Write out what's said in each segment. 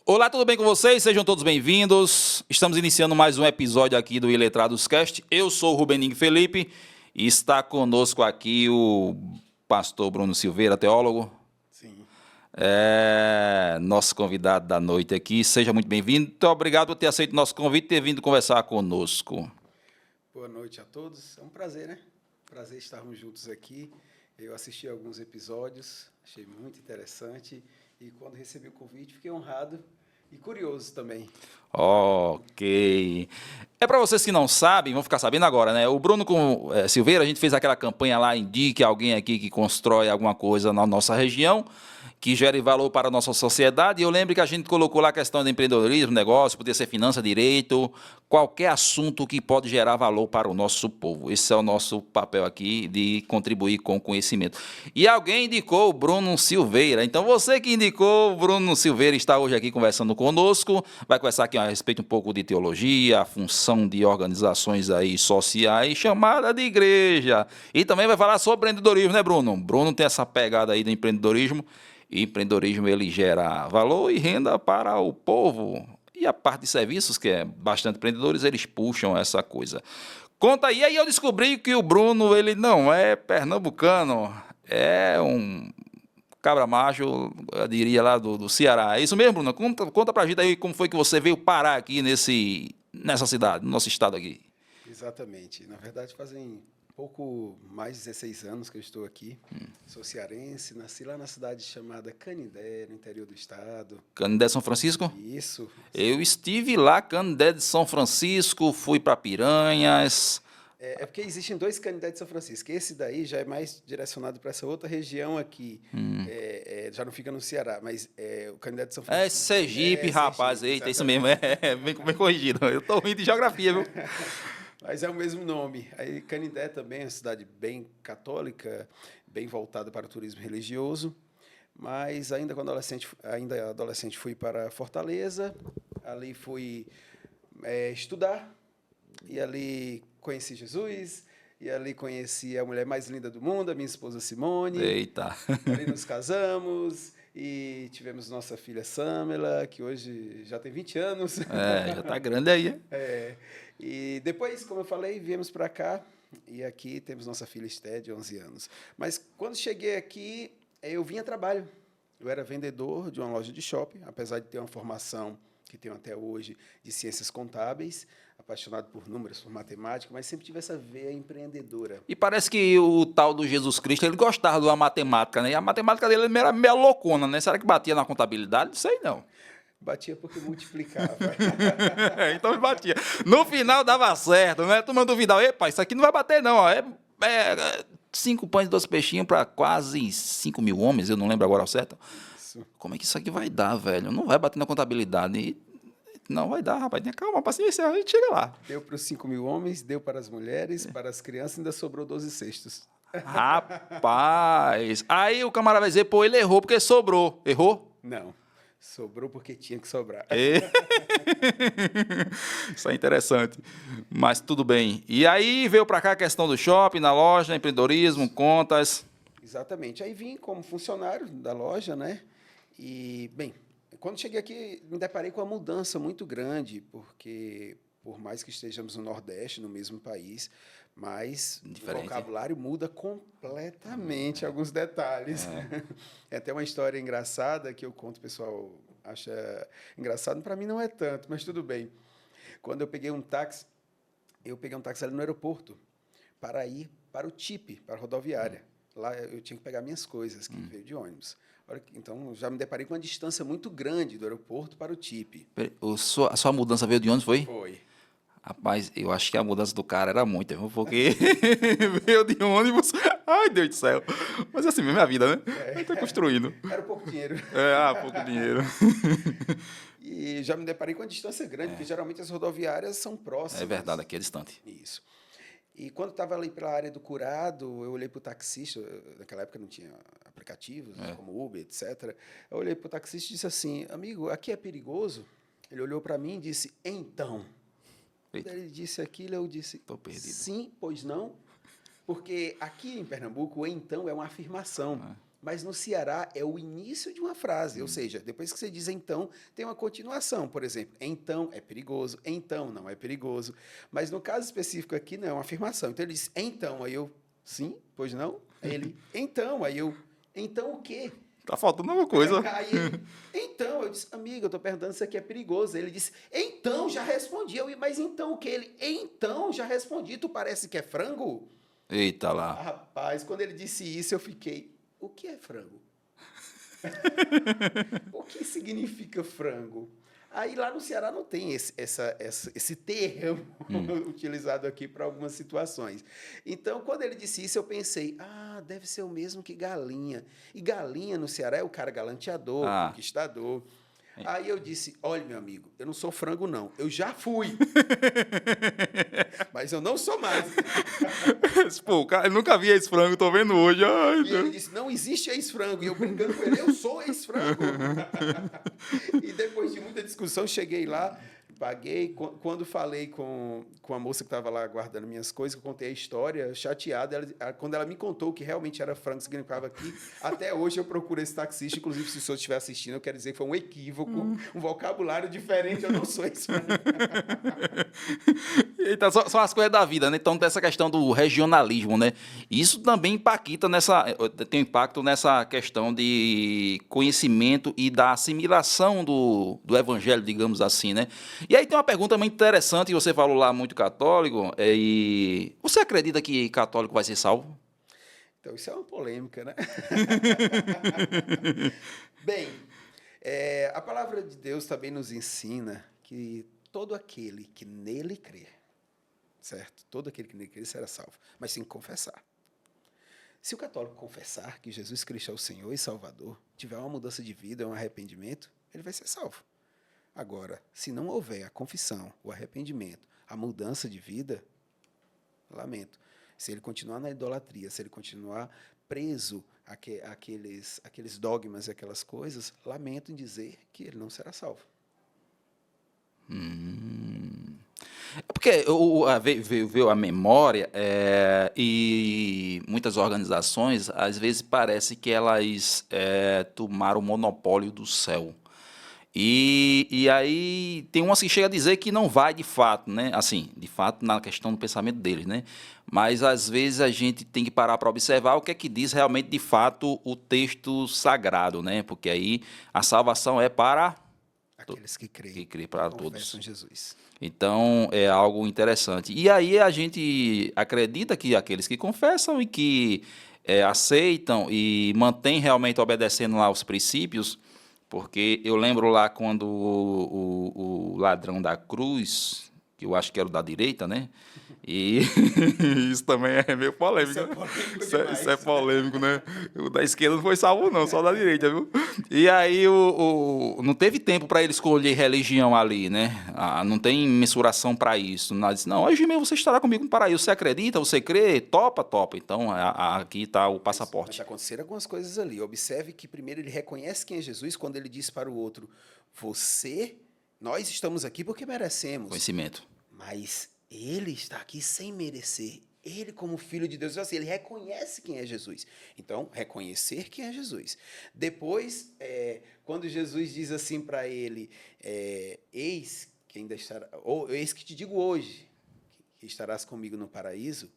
Olá, tudo bem com vocês? Sejam todos bem-vindos. Estamos iniciando mais um episódio aqui do Iletrados Cast. Eu sou o Rubeninho Felipe e está conosco aqui o pastor Bruno Silveira, teólogo. Sim. Nosso convidado da noite aqui. Seja muito bem-vindo. Muito obrigado por ter aceito o nosso convite e ter vindo conversar conosco. Boa noite a todos. É um prazer, né? Prazer estarmos juntos aqui. Eu assisti alguns episódios, achei muito interessante e quando recebi o convite fiquei honrado e curioso também. Ok. Para vocês que não sabem, vão ficar sabendo agora, né? O Bruno Silveira, a gente fez aquela campanha lá, indique alguém aqui que constrói alguma coisa na nossa região, que gere valor para a nossa sociedade. E eu lembro que a gente colocou lá a questão do empreendedorismo, negócio, poder ser finança, direito, qualquer assunto que pode gerar valor para o nosso povo. Esse é o nosso papel aqui, de contribuir com o conhecimento. E alguém indicou o Bruno Silveira. Então, você que indicou o Bruno Silveira está hoje aqui conversando conosco. Vai conversar aqui a respeito um pouco de teologia, a função de organizações aí sociais, chamada de igreja. E também vai falar sobre empreendedorismo, né, Bruno? Bruno tem essa pegada aí do empreendedorismo. E empreendedorismo ele gera valor e renda para o povo. E a parte de serviços, que é bastante empreendedores, eles puxam essa coisa. Conta aí eu descobri que o Bruno ele não é pernambucano, é um cabra macho, eu diria lá do Ceará. É isso mesmo, Bruno? Conta pra gente aí como foi que você veio parar aqui nessa cidade, no nosso estado aqui. Exatamente. Na verdade, fazem pouco mais de 16 anos que eu estou aqui. Sou cearense, nasci lá na cidade chamada Canindé, no interior do estado. Canindé, São Francisco? Isso. Eu estive lá, Canindé de São Francisco, fui para Piranhas. É porque existem dois Canindé de São Francisco. Esse daí já é mais direcionado para essa outra região aqui. Já não fica no Ceará, mas o Canindé de São Francisco. É Sergipe, rapaz. Sergipe, Eita, isso mesmo. Bem corrigido. Eu estou ruim de geografia, viu? Mas é o mesmo nome. Aí Canindé também é uma cidade bem católica, bem voltada para o turismo religioso. Mas ainda adolescente fui para Fortaleza. Ali fui estudar. E ali conheci Jesus. E ali conheci a mulher mais linda do mundo, a minha esposa Simone. Eita. Ali nos casamos e tivemos nossa filha Samela, que hoje já tem 20 anos. Já está grande aí, hein? E depois, como eu falei, viemos para cá e aqui temos nossa filha Esté, de 11 anos. Mas quando cheguei aqui, eu vim a trabalho. Eu era vendedor de uma loja de shopping, apesar de ter uma formação que tenho até hoje de ciências contábeis, apaixonado por números, por matemática, mas sempre tive essa veia empreendedora. E parece que o tal do Jesus Cristo, ele gostava da matemática, né? E a matemática dele era meio loucona, né? Será que batia na contabilidade? Não sei, não. Batia porque multiplicava. Então batia. No final dava certo, né? Tu mandou duvidar. Epa, isso aqui não vai bater, não. Ó. 5 pães e 2 peixinhos para quase 5 mil homens, eu não lembro agora ao certo. Isso. Como é que isso aqui vai dar, velho? Não vai bater na contabilidade. Não vai dar, rapaz. Tenha calma, paciência, a gente chega lá. Deu para os 5 mil homens, deu para as mulheres, para as crianças, ainda sobrou 12 cestos. Rapaz. Aí o camarada vai dizer, pô, ele errou porque sobrou. Errou? Não. Sobrou porque tinha que sobrar. Isso é interessante. Mas tudo bem. E aí veio para cá a questão do shopping, na loja, empreendedorismo, contas. Exatamente. Aí vim como funcionário da loja, né? E, bem, quando cheguei aqui, me deparei com uma mudança muito grande, porque, por mais que estejamos no Nordeste, no mesmo país, mas diferente. O vocabulário muda completamente alguns detalhes. É até uma história engraçada que eu conto, o pessoal acha engraçado, para mim não é tanto, mas tudo bem. Quando eu peguei um táxi ali no aeroporto para ir para o TIP, para a rodoviária. Lá eu tinha que pegar minhas coisas, que veio de ônibus. Então, já me deparei com uma distância muito grande do aeroporto para o TIP. A sua mudança veio de onde foi? Foi. Rapaz, eu acho que a mudança do cara era muita, viu? Porque veio de ônibus. Ai, Deus do céu. Mas assim mesmo é a vida, né? Eu tô construindo. Era pouco dinheiro. Pouco dinheiro. E já me deparei com uma distância grande, porque geralmente as rodoviárias são próximas. É verdade, aqui é distante. Isso. E quando estava ali pela área do Curado, eu olhei para o taxista, naquela época não tinha aplicativos, como Uber, etc. Eu olhei para o taxista e disse assim, amigo, aqui é perigoso? Ele olhou para mim e disse, então. Quando ele disse aquilo, eu disse, tô perdido. Sim, pois não. Porque aqui em Pernambuco, o então é uma afirmação. Mas no Ceará é o início de uma frase, ou seja, depois que você diz então, tem uma continuação. Por exemplo, então é perigoso, então não é perigoso. Mas no caso específico aqui, não é uma afirmação. Então ele diz, então, aí eu, sim, pois não? Aí ele, então, aí eu, então o quê? Tá faltando alguma coisa. Aí ele, então, eu disse, amigo, eu tô perguntando se aqui é perigoso. Ele disse, então, já respondi. Eu, mas então o que? Ele, então, já respondi. Tu parece que é frango? Eita lá. Rapaz, quando ele disse isso, eu fiquei, o que é frango? O que significa frango? Aí lá no Ceará não tem esse termo utilizado aqui para algumas situações. Então, quando ele disse isso, eu pensei, deve ser o mesmo que galinha. E galinha no Ceará é o cara galanteador, Ah. conquistador. Aí eu disse, olha, meu amigo, eu não sou frango, não. Eu já fui. Mas eu não sou mais. Pô, cara, eu nunca vi esse frango, tô vendo hoje. Ai, E ele disse, não existe ex-frango. E eu brincando com ele, eu sou ex-frango. E depois de muita discussão, cheguei lá, paguei. Quando falei com a moça que estava lá guardando minhas coisas, que eu contei a história, chateada, quando ela me contou que realmente era frango, significava aqui, até hoje eu procuro esse taxista, inclusive se o senhor estiver assistindo, eu quero dizer que foi um equívoco, um vocabulário diferente, eu não sou ex-frango. Então, são as coisas da vida, né? Então, tem essa questão do regionalismo, né? Isso também tem impacto nessa questão de conhecimento e da assimilação do evangelho, digamos assim, né? E aí tem uma pergunta muito interessante, você falou lá muito católico, e você acredita que católico vai ser salvo? Então, isso é uma polêmica, né? Bem, a palavra de Deus também nos ensina que todo aquele que nele crer, certo? Todo aquele que nele crer será salvo, mas tem que confessar. Se o católico confessar que Jesus Cristo é o Senhor e Salvador, tiver uma mudança de vida, um arrependimento, ele vai ser salvo. Agora, se não houver a confissão, o arrependimento, a mudança de vida, lamento. Se ele continuar na idolatria, se ele continuar preso àqueles dogmas e aquelas coisas, lamento em dizer que ele não será salvo. É porque veio a memória e muitas organizações, às vezes, parece que elas tomaram o monopólio do céu. E aí tem umas que chega a dizer que não vai de fato, né? Assim, de fato, na questão do pensamento deles, né? Mas às vezes a gente tem que parar para observar o que é que diz realmente, de fato, o texto sagrado, né? Porque aí a salvação é para Aqueles que creem, que crê para confessam todos. Jesus. Então é algo interessante. E aí a gente acredita que aqueles que confessam e que aceitam e mantêm realmente obedecendo lá os princípios, porque eu lembro lá quando o ladrão da cruz, que eu acho que era o da direita, né? E isso também é meio polêmico. Isso é né? polêmico Isso é demais. polêmico, né? O da esquerda não foi salvo, não, só da direita, viu? E aí não teve tempo para ele escolher religião ali, né? Não tem mensuração para isso. Nós disse, não, hoje mesmo você estará comigo no paraíso. Você acredita? Você crê? Topa, topa. Então aqui está o Mas passaporte. aconteceram algumas coisas ali. Observe que primeiro ele reconhece quem é Jesus quando ele diz para o outro, nós estamos aqui porque merecemos. Conhecimento. Mas ele está aqui sem merecer. Ele, como filho de Deus, assim, ele reconhece quem é Jesus. Então, reconhecer quem é Jesus. Depois, quando Jesus diz assim para ele, eis que ainda estará, ou eis que te digo hoje, que estarás comigo no paraíso.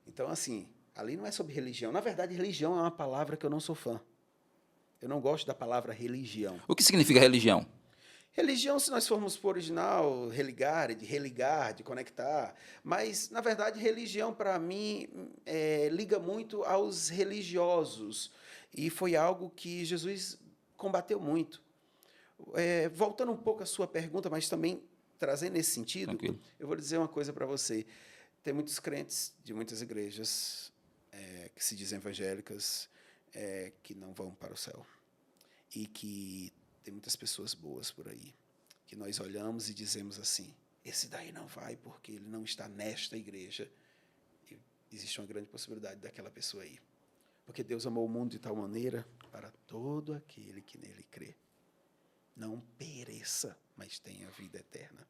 Então, assim, ali não é sobre religião. Na verdade, religião é uma palavra que eu não sou fã. Eu não gosto da palavra religião. O que significa religião? Religião, se nós formos para o original, religar, de conectar. Mas, na verdade, religião, para mim, liga muito aos religiosos. E foi algo que Jesus combateu muito. Voltando um pouco à sua pergunta, mas também trazendo nesse sentido, Tranquilo. eu vou dizer uma coisa para você. Tem muitos crentes de muitas igrejas que se dizem evangélicas que não vão para o céu. E que tem muitas pessoas boas por aí, que nós olhamos e dizemos assim, esse daí não vai porque ele não está nesta igreja. E existe uma grande possibilidade daquela pessoa aí. Porque Deus amou o mundo de tal maneira para todo aquele que nele crê. Não pereça, mas tenha vida eterna.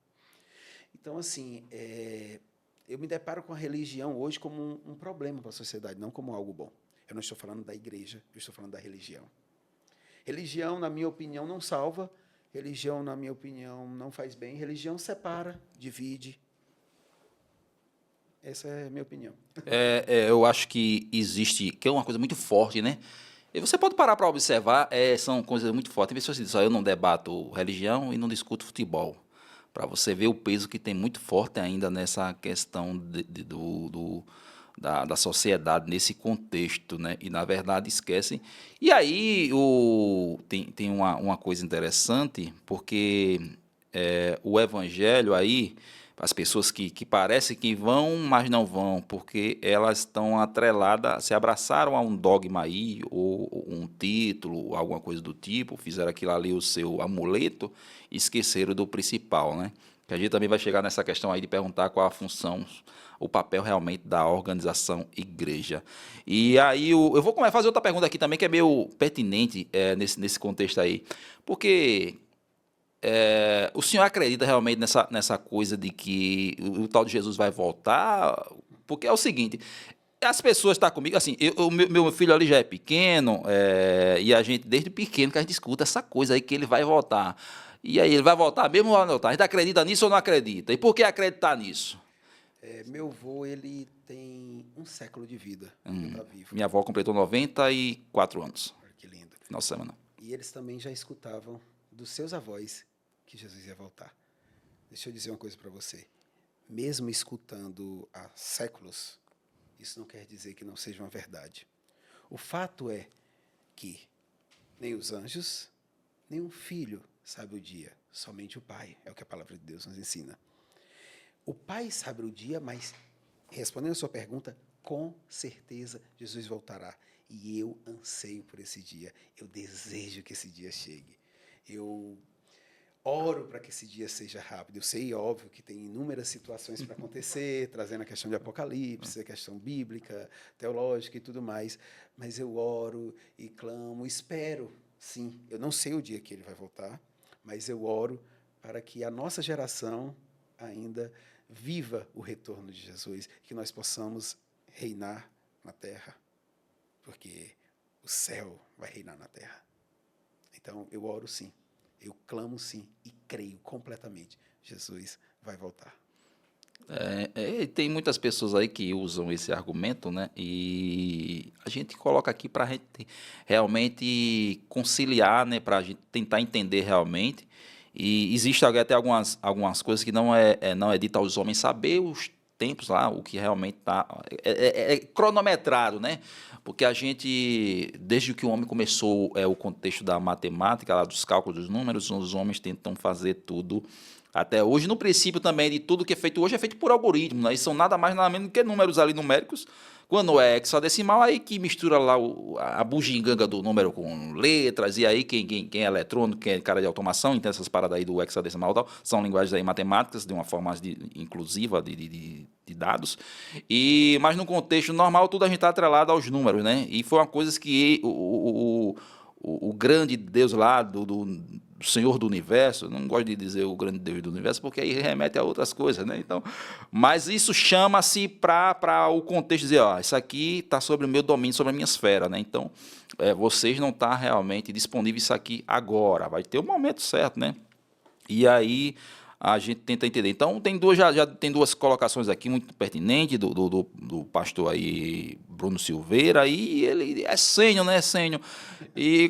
Então, assim, eu me deparo com a religião hoje como um problema para a sociedade, não como algo bom. Eu não estou falando da igreja, eu estou falando da religião. Religião, na minha opinião, não salva. Religião, na minha opinião, não faz bem. Religião separa, divide. Essa é a minha opinião. Eu acho que existe, que é uma coisa muito forte, né? E você pode parar para observar, são coisas muito fortes. Tem pessoas que dizem, eu não debato religião e não discuto futebol. Para você ver o peso que tem muito forte ainda nessa questão da sociedade, nesse contexto, né? E, na verdade, esquecem. E aí tem uma coisa interessante, porque o evangelho aí, as pessoas que parecem que vão, mas não vão, porque elas estão atreladas, se abraçaram a um dogma aí, ou um título, alguma coisa do tipo, fizeram aquilo ali o seu amuleto e esqueceram do principal, né? Que a gente também vai chegar nessa questão aí de perguntar qual a função, o papel realmente da organização igreja. E aí eu vou fazer outra pergunta aqui também, que é meio pertinente nesse contexto aí, porque... o senhor acredita realmente nessa coisa de que o tal de Jesus vai voltar? Porque é o seguinte, as pessoas estão comigo, assim, meu filho ali já é pequeno, e a gente, desde pequeno, que a gente escuta essa coisa aí que ele vai voltar. E aí, ele vai voltar mesmo ou não voltar? A gente acredita nisso ou não acredita? E por que acreditar nisso? Meu avô, ele tem 1 século de vida. Ele está vivo. Minha avó completou 94 anos, Olha que lindo. final de semana. E eles também já escutavam dos seus avós que Jesus ia voltar. Deixa eu dizer uma coisa para você. Mesmo escutando há séculos, isso não quer dizer que não seja uma verdade. O fato é que nem os anjos, nem um filho sabe o dia, somente o Pai. É o que a palavra de Deus nos ensina. O Pai sabe o dia, mas, respondendo a sua pergunta, com certeza Jesus voltará. E eu anseio por esse dia. Eu desejo que esse dia chegue. Eu oro para que esse dia seja rápido. Eu sei, óbvio, que tem inúmeras situações para acontecer, trazendo a questão de Apocalipse, a questão bíblica, teológica e tudo mais. Mas eu oro e clamo, espero, sim. Eu não sei o dia que ele vai voltar, mas eu oro para que a nossa geração ainda viva o retorno de Jesus, que nós possamos reinar na terra, porque o céu vai reinar na terra. Então, eu oro sim, eu clamo sim e creio completamente, Jesus vai voltar. Tem muitas pessoas aí que usam esse argumento, né? E a gente coloca aqui para a gente realmente conciliar, né? Para a gente tentar entender realmente. E existe até algumas coisas que não é dito aos homens saber os tempos lá, o que realmente está é cronometrado, né? Porque a gente, desde que o homem começou o contexto da matemática, lá dos cálculos dos números, os homens tentam fazer tudo até hoje. No princípio também de tudo que é feito hoje é feito por algoritmo, né? E são nada mais nada menos do que números ali numéricos. Quando é hexadecimal, aí que mistura lá a bugiganga do número com letras, e aí quem é eletrônico, quem é cara de automação, entende essas paradas aí do hexadecimal e tal, são linguagens aí matemáticas, de uma forma mais inclusiva de dados. Mas no contexto normal, tudo a gente está atrelado aos números, né? E foi uma coisa que o grande Deus lá do Senhor do Universo, não gosto de dizer o grande Deus do Universo, porque aí remete a outras coisas, né? Então, mas isso chama-se para o contexto de dizer, ó, isso aqui está sobre o meu domínio, sobre a minha esfera, né? Então, vocês não estão realmente disponíveis isso aqui agora, vai ter o momento certo, né? E aí a gente tenta entender. Então, já tem duas colocações aqui muito pertinentes do pastor aí, Bruno Silveira, e ele é sênior, né? Sênior. E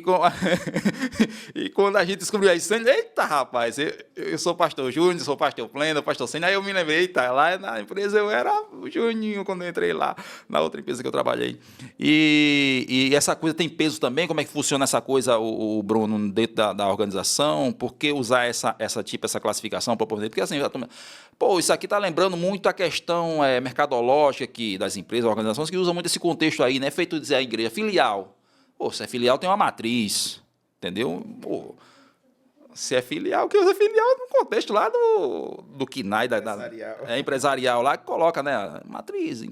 quando a gente descobriu aí sênior, eita, rapaz, eu sou pastor Júnior, sou pastor pleno, pastor sênior, aí eu me lembrei, eita, lá na empresa eu era o Juninho quando eu entrei lá, na outra empresa que eu trabalhei. E essa coisa tem peso também, como é que funciona essa coisa, o Bruno, dentro da organização, por que usar essa classificação? Porque assim, pô, isso aqui está lembrando muito a questão mercadológica aqui das empresas, organizações que usam muito esse contexto aí, né? Feito dizer a igreja filial. Pô, se é filial tem uma matriz, entendeu? Pô, se é filial, que usa filial no contexto lá do KINAI, empresarial lá, que coloca, né? Matriz,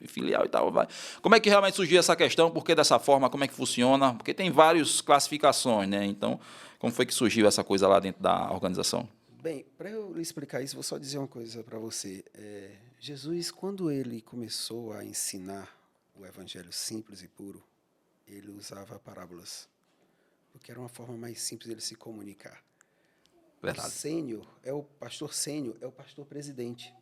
filial e tal. Vai. Como é que realmente surgiu essa questão? Por que dessa forma? Como é que funciona? Porque tem várias classificações, né? Então, como foi que surgiu essa coisa lá dentro da organização? Bem, para eu explicar isso, vou só dizer uma coisa para você. Jesus, quando ele começou a ensinar o evangelho simples e puro, ele usava parábolas, porque era uma forma mais simples de ele se comunicar. Verdade. O pastor sênior é o pastor presidente.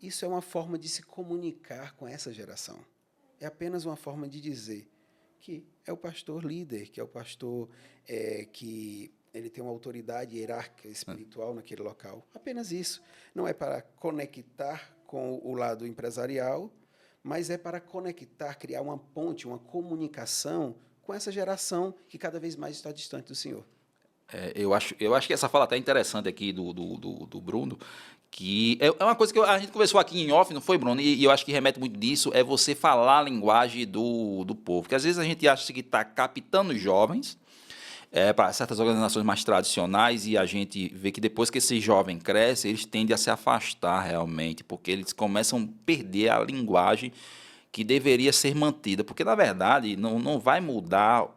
Isso é uma forma de se comunicar com essa geração. É apenas uma forma de dizer que é o pastor líder, que é o pastor que ele tem uma autoridade hierárquica espiritual naquele local. Apenas isso. Não é para conectar com o lado empresarial, mas é para conectar, criar uma ponte, uma comunicação com essa geração que cada vez mais está distante do Senhor. Eu acho que essa fala até é interessante aqui do Bruno, que é uma coisa que a gente conversou aqui em off, não foi, Bruno? E eu acho que remete muito disso, é você falar a linguagem do povo. Porque às vezes a gente acha que está captando os jovens para certas organizações mais tradicionais e a gente vê que depois que esse jovem cresce, eles tendem a se afastar realmente, porque eles começam a perder a linguagem que deveria ser mantida, porque na verdade não vai mudar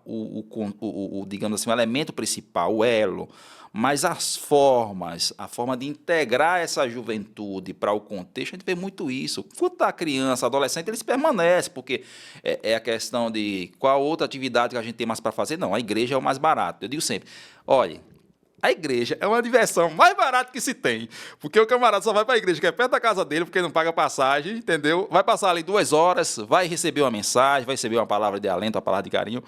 digamos assim, o elemento principal, o elo, mas as formas, a forma de integrar essa juventude para o contexto, a gente vê muito isso. Quando está criança, adolescente, eles permanecem, porque é a questão de qual outra atividade que a gente tem mais para fazer. Não, a igreja é o mais barato. Eu digo sempre, olha, a igreja é uma diversão mais barata que se tem. Porque o camarada só vai para a igreja, que é perto da casa dele, porque não paga passagem, entendeu? Vai passar ali 2 horas, vai receber uma mensagem, vai receber uma palavra de alento, uma palavra de carinho.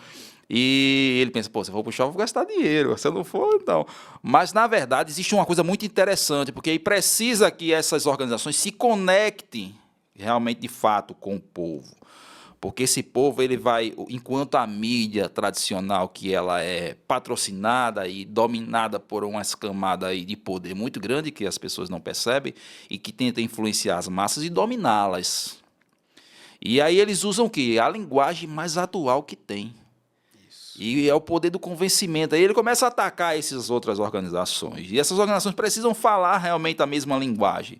E ele pensa, pô, se eu for pro show, eu vou gastar dinheiro. Se eu não for, então. Mas, na verdade, existe uma coisa muito interessante, porque aí precisa que essas organizações se conectem realmente, de fato, com o povo. Porque esse povo, ele vai, enquanto a mídia tradicional, que ela é patrocinada e dominada por uma camada aí de poder muito grande, que as pessoas não percebem, e que tenta influenciar as massas e dominá-las. E aí eles usam o quê? A linguagem mais atual que tem. Isso. E é o poder do convencimento. Aí ele começa a atacar essas outras organizações. E essas organizações precisam falar realmente a mesma linguagem.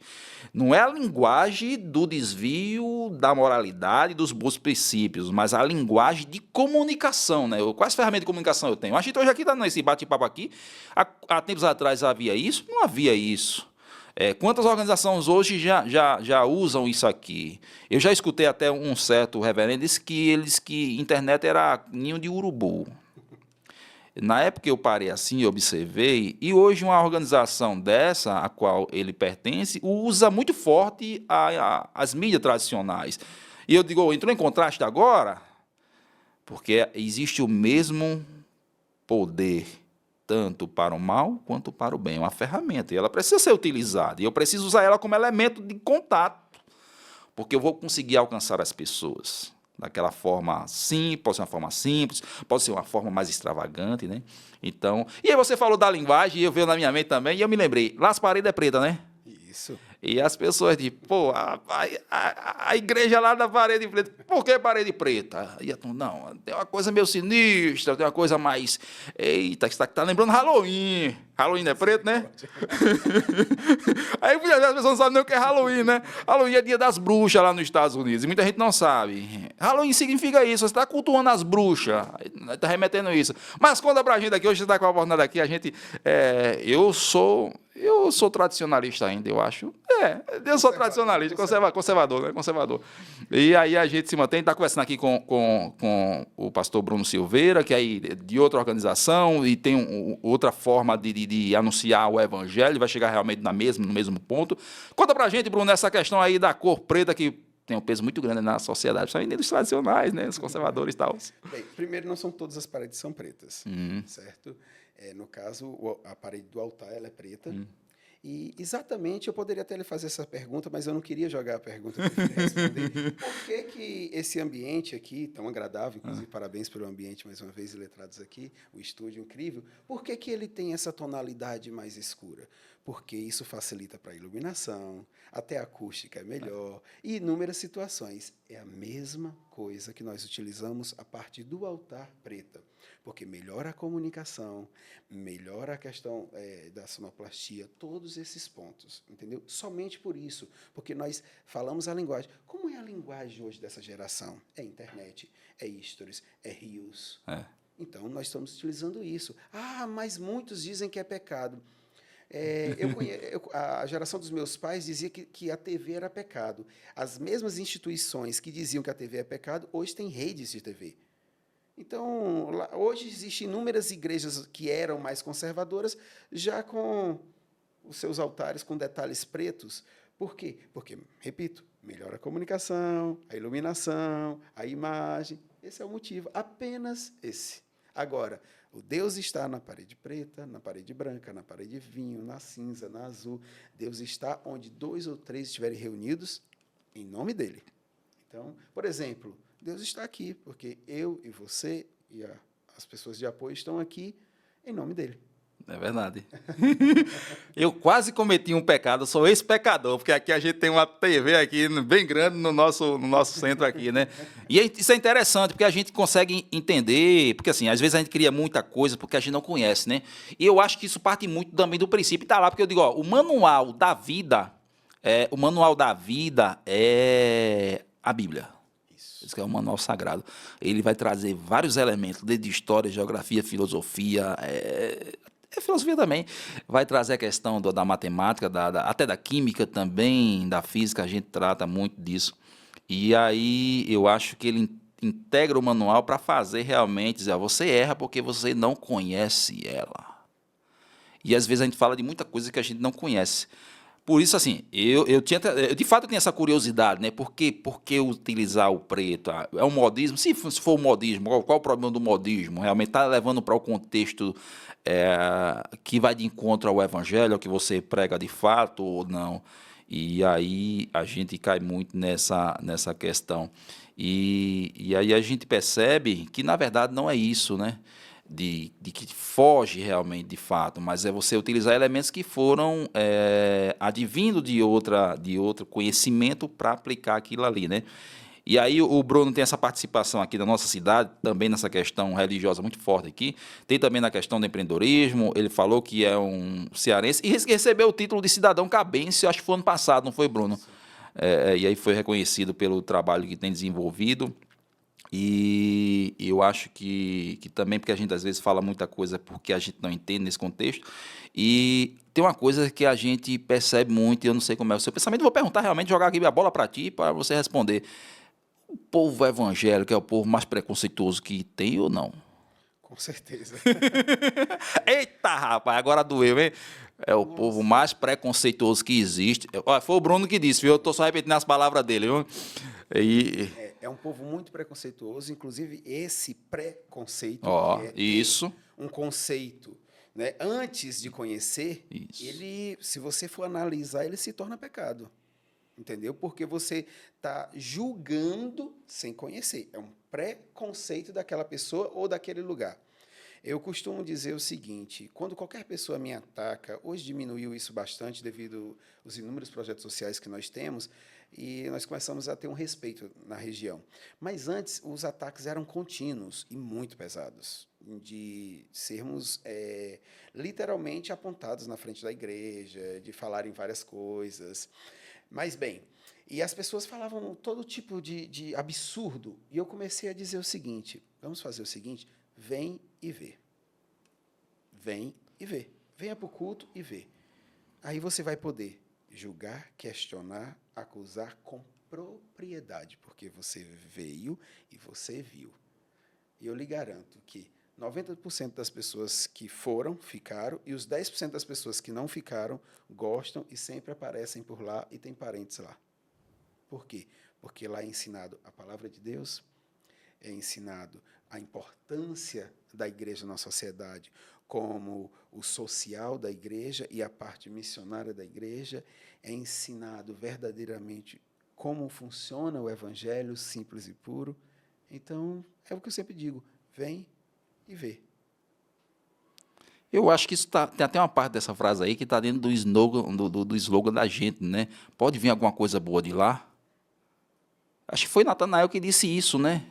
Não é a linguagem do desvio da moralidade, dos bons princípios, mas a linguagem de comunicação, né? Quais ferramentas de comunicação eu tenho? A gente hoje aqui está nesse bate-papo aqui. Há tempos atrás havia isso? Não havia isso. Quantas organizações hoje já usam isso aqui? Eu já escutei até um certo reverendo disse que internet era ninho de urubu. Na época eu parei assim e observei, e hoje uma organização dessa, a qual ele pertence, usa muito forte as mídias tradicionais. E eu digo, entrou em contraste agora? Porque existe o mesmo poder, tanto para o mal quanto para o bem. É uma ferramenta, e ela precisa ser utilizada, e eu preciso usar ela como elemento de contato, porque eu vou conseguir alcançar as pessoas daquela forma simples, pode ser uma forma simples, pode ser uma forma mais extravagante, né? Então, e aí você falou da linguagem, e eu veio na minha mente também, e eu me lembrei, lá as paredes é preta, né? Isso. E as pessoas dizem, pô, a igreja lá da parede preta, por que parede preta? E eu, não, tem uma coisa meio sinistra, tem uma coisa mais, eita, que tá lembrando Halloween. Halloween é preto, né? Aí muitas vezes as pessoas não sabem nem o que é Halloween, né? Halloween é dia das bruxas lá nos Estados Unidos, e muita gente não sabe. Halloween significa isso, você está cultuando as bruxas, está remetendo isso. Mas conta pra gente aqui, hoje você está com a oportunidade aqui, a gente, eu sou tradicionalista ainda, eu acho. Eu sou tradicionalista, conservador, né? Conservador. E aí a gente se mantém, está conversando aqui com o pastor Bruno Silveira, que é de outra organização, e tem outra forma de anunciar o evangelho, vai chegar realmente no mesmo ponto. Conta pra gente, Bruno, essa questão aí da cor preta, que tem um peso muito grande na sociedade, principalmente dos tradicionais, né? Os conservadores e tal. Bem, primeiro, não são todas as paredes são pretas, certo? No caso, a parede do altar ela é preta. E exatamente eu poderia até lhe fazer essa pergunta, mas eu não queria jogar a pergunta, eu queria responder. Por que esse ambiente aqui, tão agradável, inclusive parabéns pelo ambiente mais uma vez, letrados aqui, o estúdio incrível, por que ele tem essa tonalidade mais escura? Porque isso facilita para a iluminação, até a acústica é melhor, e inúmeras situações. É a mesma coisa que nós utilizamos a parte do altar preta, porque melhora a comunicação, melhora a questão da sonoplastia, todos esses pontos, entendeu? Somente por isso, porque nós falamos a linguagem. Como é a linguagem hoje dessa geração? É internet, é stories, é reels. Então, nós estamos utilizando isso. Ah, mas muitos dizem que é pecado. A geração dos meus pais dizia que a TV era pecado. As mesmas instituições que diziam que a TV é pecado, hoje têm redes de TV. Então, hoje existem inúmeras igrejas que eram mais conservadoras, já com os seus altares com detalhes pretos. Por quê? Porque, repito, melhora a comunicação, a iluminação, a imagem. Esse é o motivo, apenas esse. Agora, o Deus está na parede preta, na parede branca, na parede vinho, na cinza, na azul. Deus está onde 2 ou 3 estiverem reunidos em nome dele. Então, por exemplo, Deus está aqui, porque eu e você e as pessoas de apoio estão aqui em nome dele. É verdade. Eu quase cometi um pecado, sou ex-pecador, porque aqui a gente tem uma TV aqui bem grande no nosso centro aqui, né? E isso é interessante, porque a gente consegue entender, porque assim, às vezes a gente cria muita coisa porque a gente não conhece, né? E eu acho que isso parte muito também do princípio, tá lá, porque eu digo, ó, o manual da vida é a Bíblia. Isso que é um manual sagrado. Ele vai trazer vários elementos, desde história, geografia, filosofia, filosofia também. Vai trazer a questão da matemática, até da química também, da física, a gente trata muito disso. E aí eu acho que ele integra o manual para fazer realmente, dizer, você erra porque você não conhece ela. E às vezes a gente fala de muita coisa que a gente não conhece. Por isso, assim, eu de fato eu tinha essa curiosidade, né? Por que utilizar o preto? É um modismo? Se for um modismo, qual o problema do modismo? Realmente está levando para o contexto que vai de encontro ao evangelho, ao que você prega de fato ou não? E aí a gente cai muito nessa questão. E aí a gente percebe que, na verdade, não é isso, né? De que foge realmente de fato, mas é você utilizar elementos que foram advindo de outro conhecimento para aplicar aquilo ali, né? E aí o Bruno tem essa participação aqui da nossa cidade, também nessa questão religiosa muito forte aqui, tem também na questão do empreendedorismo, ele falou que é um cearense e recebeu o título de cidadão cabense, acho que foi ano passado, não foi, Bruno? E aí foi reconhecido pelo trabalho que tem desenvolvido. E eu acho que também, porque a gente às vezes fala muita coisa porque a gente não entende nesse contexto. E tem uma coisa que a gente percebe muito, e eu não sei como é o seu pensamento, vou perguntar realmente, jogar aqui a bola para ti, para você responder. O povo evangélico é o povo mais preconceituoso que tem ou não? Com certeza. Eita, rapaz, agora doeu, hein? É o povo mais preconceituoso que existe. Olha, foi o Bruno que disse, viu? Eu estou só repetindo as palavras dele, viu? E... É um povo muito preconceituoso, inclusive esse preconceito, Ó, que é isso. um conceito, né? Antes de conhecer, Isso. ele, se você for analisar, ele se torna pecado. Entendeu? Porque você está julgando sem conhecer. É um preconceito daquela pessoa ou daquele lugar. Eu costumo dizer o seguinte, quando qualquer pessoa me ataca, hoje diminuiu isso bastante devido aos inúmeros projetos sociais que nós temos, e nós começamos a ter um respeito na região. Mas antes, os ataques eram contínuos e muito pesados, de sermos literalmente apontados na frente da igreja, de falarem várias coisas. Mas, bem, e as pessoas falavam todo tipo de absurdo, e eu comecei a dizer o seguinte, vamos fazer o seguinte, vem e vê. Vem e vê. Venha para o culto e vê. Aí você vai poder julgar, questionar, acusar com propriedade, porque você veio e você viu. E eu lhe garanto que 90% das pessoas que foram, ficaram, e os 10% das pessoas que não ficaram, gostam e sempre aparecem por lá e têm parentes lá. Por quê? Porque lá é ensinado a palavra de Deus, é ensinado a importância da igreja na sociedade, como o social da igreja e a parte missionária da igreja, é ensinado verdadeiramente como funciona o evangelho simples e puro. Então, é o que eu sempre digo, vem e vê. Eu acho que isso tem até uma parte dessa frase aí que está dentro do slogan, do slogan da gente, né? Pode vir alguma coisa boa de lá? Acho que foi Natanael que disse isso, né?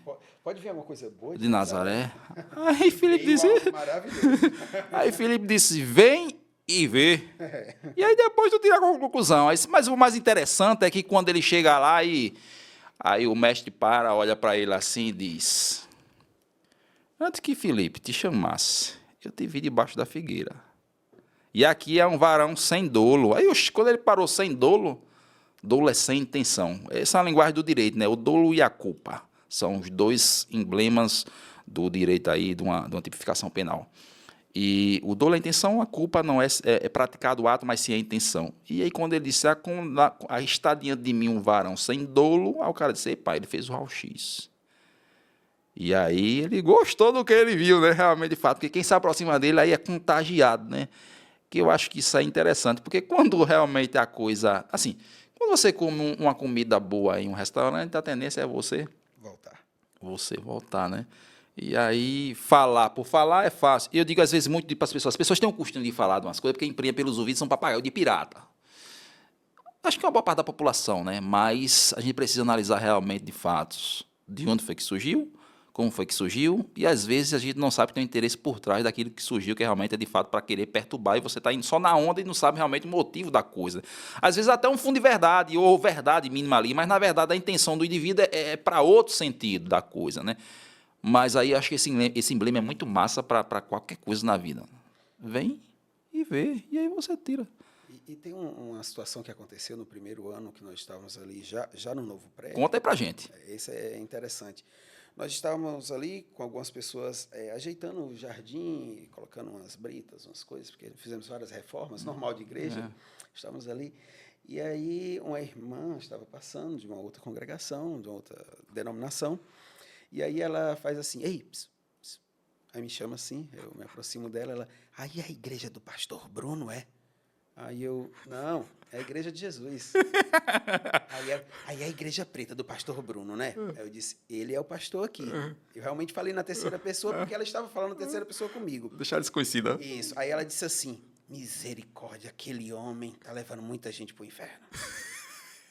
Pode vir alguma coisa boa De Nazaré. Aí Filipe disse. Maravilhoso. Aí Filipe disse: vem e vê. E aí depois tu tira a conclusão. Mas o mais interessante é que quando ele chega lá aí o mestre para, olha para ele assim e diz: antes que Filipe te chamasse, eu te vi debaixo da figueira. E aqui é um varão sem dolo. Aí, quando ele parou sem dolo, dolo é sem intenção. Essa é a linguagem do direito, né? O dolo e a culpa. São os dois emblemas do direito aí, de uma tipificação penal. E o dolo é a intenção, a culpa não é praticado o ato, mas sim a intenção. E aí, quando ele disse, aí está diante de mim um varão sem dolo, aí o cara disse, epá, ele fez o raio-x. E aí ele gostou do que ele viu, né? Realmente, de fato, porque quem se aproxima dele aí é contagiado, né? Que eu acho que isso é interessante, porque quando realmente a coisa... Assim, quando você come uma comida boa em um restaurante, a tendência é você voltar, né? E aí, falar por falar é fácil. Eu digo, às vezes, muito para as pessoas têm o costume de falar de umas coisas, porque emprenha pelos ouvidos, são papagaio de pirata. Acho que é uma boa parte da população, né? Mas a gente precisa analisar realmente de fatos. De onde foi que surgiu, como foi que surgiu, e às vezes a gente não sabe que tem um interesse por trás daquilo que surgiu, que realmente é de fato para querer perturbar, e você está indo só na onda e não sabe realmente o motivo da coisa. Às vezes até um fundo de verdade, ou verdade mínima ali, mas na verdade a intenção do indivíduo é para outro sentido da coisa, né? Mas aí acho que esse emblema é muito massa para qualquer coisa na vida. Vem e vê, e aí você tira. E tem uma situação que aconteceu no primeiro ano que nós estávamos ali, já no novo prédio. Conta aí pra gente. Esse é interessante. Nós estávamos ali com algumas pessoas ajeitando o jardim, colocando umas britas, umas coisas, porque fizemos várias reformas, normal de igreja. Estávamos ali. E aí uma irmã estava passando de uma outra congregação, de uma outra denominação, e aí ela faz assim, ei, pss, pss. Aí me chama assim, eu me aproximo dela, ela, aí é a igreja do pastor Bruno, é? Aí eu, não, é a igreja de Jesus. Aí é a igreja preta do pastor Bruno, né? Aí eu disse, ele é o pastor aqui. Eu realmente falei na terceira pessoa, porque ela estava falando na terceira pessoa comigo. Deixar desconhecida. Isso. Aí ela disse assim, misericórdia, aquele homem tá levando muita gente pro inferno.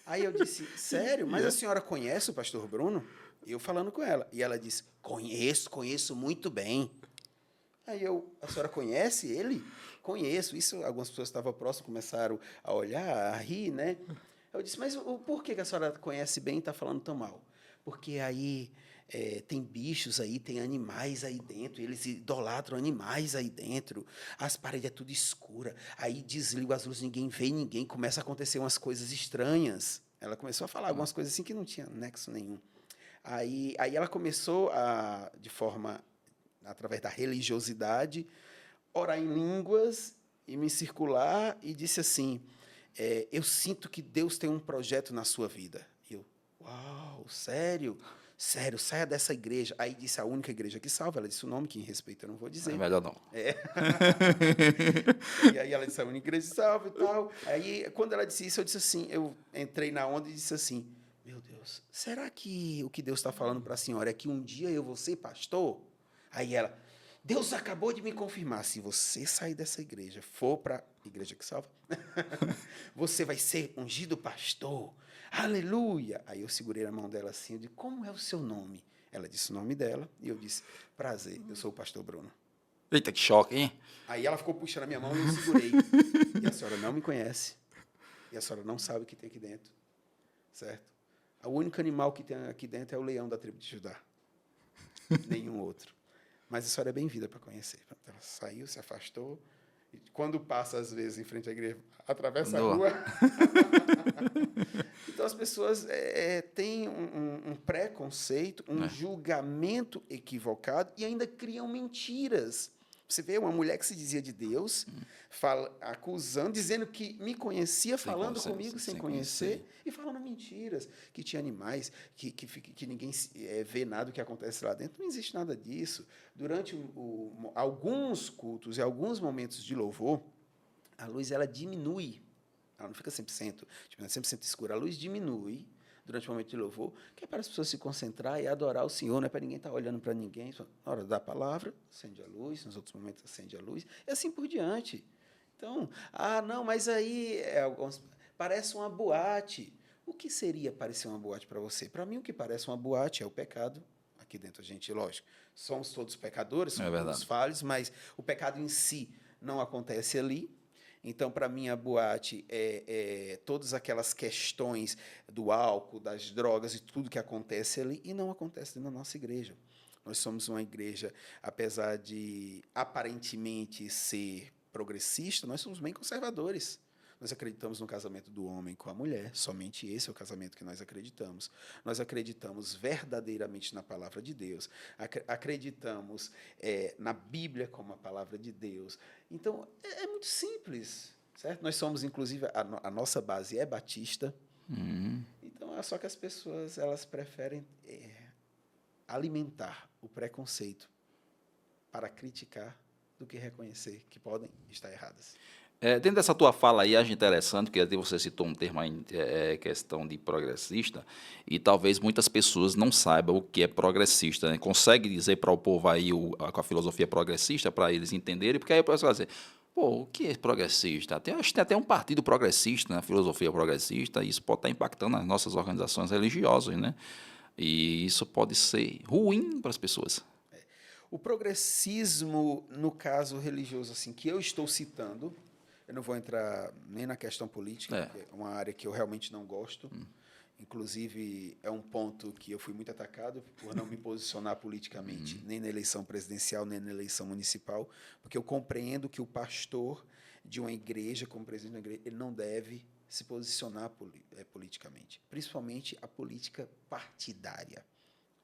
Aí eu disse, sério? Mas a senhora conhece o pastor Bruno? Eu falando com ela. E ela disse, conheço muito bem. Aí a senhora conhece ele? Conheço. Isso, algumas pessoas que estavam próximas começaram a olhar, a rir, né? Eu disse, mas por que a senhora conhece bem e está falando tão mal? Porque aí tem bichos aí, tem animais aí dentro, eles idolatram animais aí dentro, as paredes é tudo escura, aí desliga as luzes, ninguém vê ninguém, começa a acontecer umas coisas estranhas. Ela começou a falar algumas coisas assim que não tinha nexo nenhum. Aí ela começou de forma, através da religiosidade, orar em línguas e me circular e disse assim, eu sinto que Deus tem um projeto na sua vida. E eu, uau, sério? Sério, saia dessa igreja. Aí disse a única igreja que salva, ela disse o nome que em respeito eu não vou dizer. É melhor não. E aí ela disse a única igreja que salva e tal. Aí quando ela disse isso, eu disse assim, eu entrei na onda e disse assim, meu Deus, será que o que Deus está falando para a senhora é que um dia eu vou ser pastor? Aí ela, Deus acabou de me confirmar, se você sair dessa igreja, for para a igreja que salva, você vai ser ungido pastor. Aleluia! Aí eu segurei a mão dela assim, eu disse, como é o seu nome? Ela disse o nome dela e eu disse, prazer, eu sou o pastor Bruno. Eita, que choque, hein? Aí ela ficou puxando a minha mão e eu segurei. E a senhora não me conhece. E a senhora não sabe o que tem aqui dentro. Certo? O único animal que tem aqui dentro é o leão da tribo de Judá. Nenhum outro. Mas a senhora é bem-vinda para conhecer. Ela saiu, se afastou. E quando passa, às vezes, em frente à igreja, atravessa a rua. Então, as pessoas têm um preconceito, um julgamento equivocado e ainda criam mentiras. Você vê uma mulher que se dizia de Deus, acusando, dizendo que me conhecia, falando comigo sem conhecer, e falando mentiras, que tinha animais, que ninguém vê nada do que acontece lá dentro. Não existe nada disso. Durante alguns cultos e alguns momentos de louvor, a luz ela diminui. Ela não fica 100%, tipo, 100% escura. A luz diminui durante o momento de louvor, que é para as pessoas se concentrar e adorar o Senhor, não é para ninguém estar olhando para ninguém. Na hora da palavra, acende a luz, nos outros momentos acende a luz, e assim por diante. Então, não, mas aí parece uma boate. O que seria parecer uma boate para você? Para mim, o que parece uma boate é o pecado. Aqui dentro a gente, lógico, somos todos pecadores, somos todos falhos, mas o pecado em si não acontece ali. Então, para mim, a boate é todas aquelas questões do álcool, das drogas e tudo que acontece ali, e não acontece na nossa igreja. Nós somos uma igreja, apesar de aparentemente ser progressista, nós somos bem conservadores. Nós acreditamos no casamento do homem com a mulher, somente esse é o casamento que nós acreditamos. Nós acreditamos verdadeiramente na palavra de Deus, acreditamos na Bíblia como a palavra de Deus. Então, é muito simples, certo? Nós somos, inclusive, a nossa base é batista. Então, só que as pessoas elas preferem alimentar o preconceito para criticar do que reconhecer que podem estar erradas. Dentro dessa tua fala aí, acho interessante, que você citou um termo aí, questão de progressista, e talvez muitas pessoas não saibam o que é progressista, né? Consegue dizer para o povo aí com a filosofia progressista, para eles entenderem, porque aí o pessoal vai dizer, pô, o que é progressista? Acho que tem até um partido progressista, né? Filosofia progressista, e isso pode estar impactando as nossas organizações religiosas, né? E isso pode ser ruim para as pessoas. O progressismo, no caso religioso, assim, que eu estou citando, eu não vou entrar nem na questão política, porque é uma área que eu realmente não gosto. Inclusive, é um ponto que eu fui muito atacado por não me posicionar politicamente, nem na eleição presidencial, nem na eleição municipal, porque eu compreendo que o pastor de uma igreja, como presidente de uma igreja, ele não deve se posicionar politicamente, principalmente a política partidária.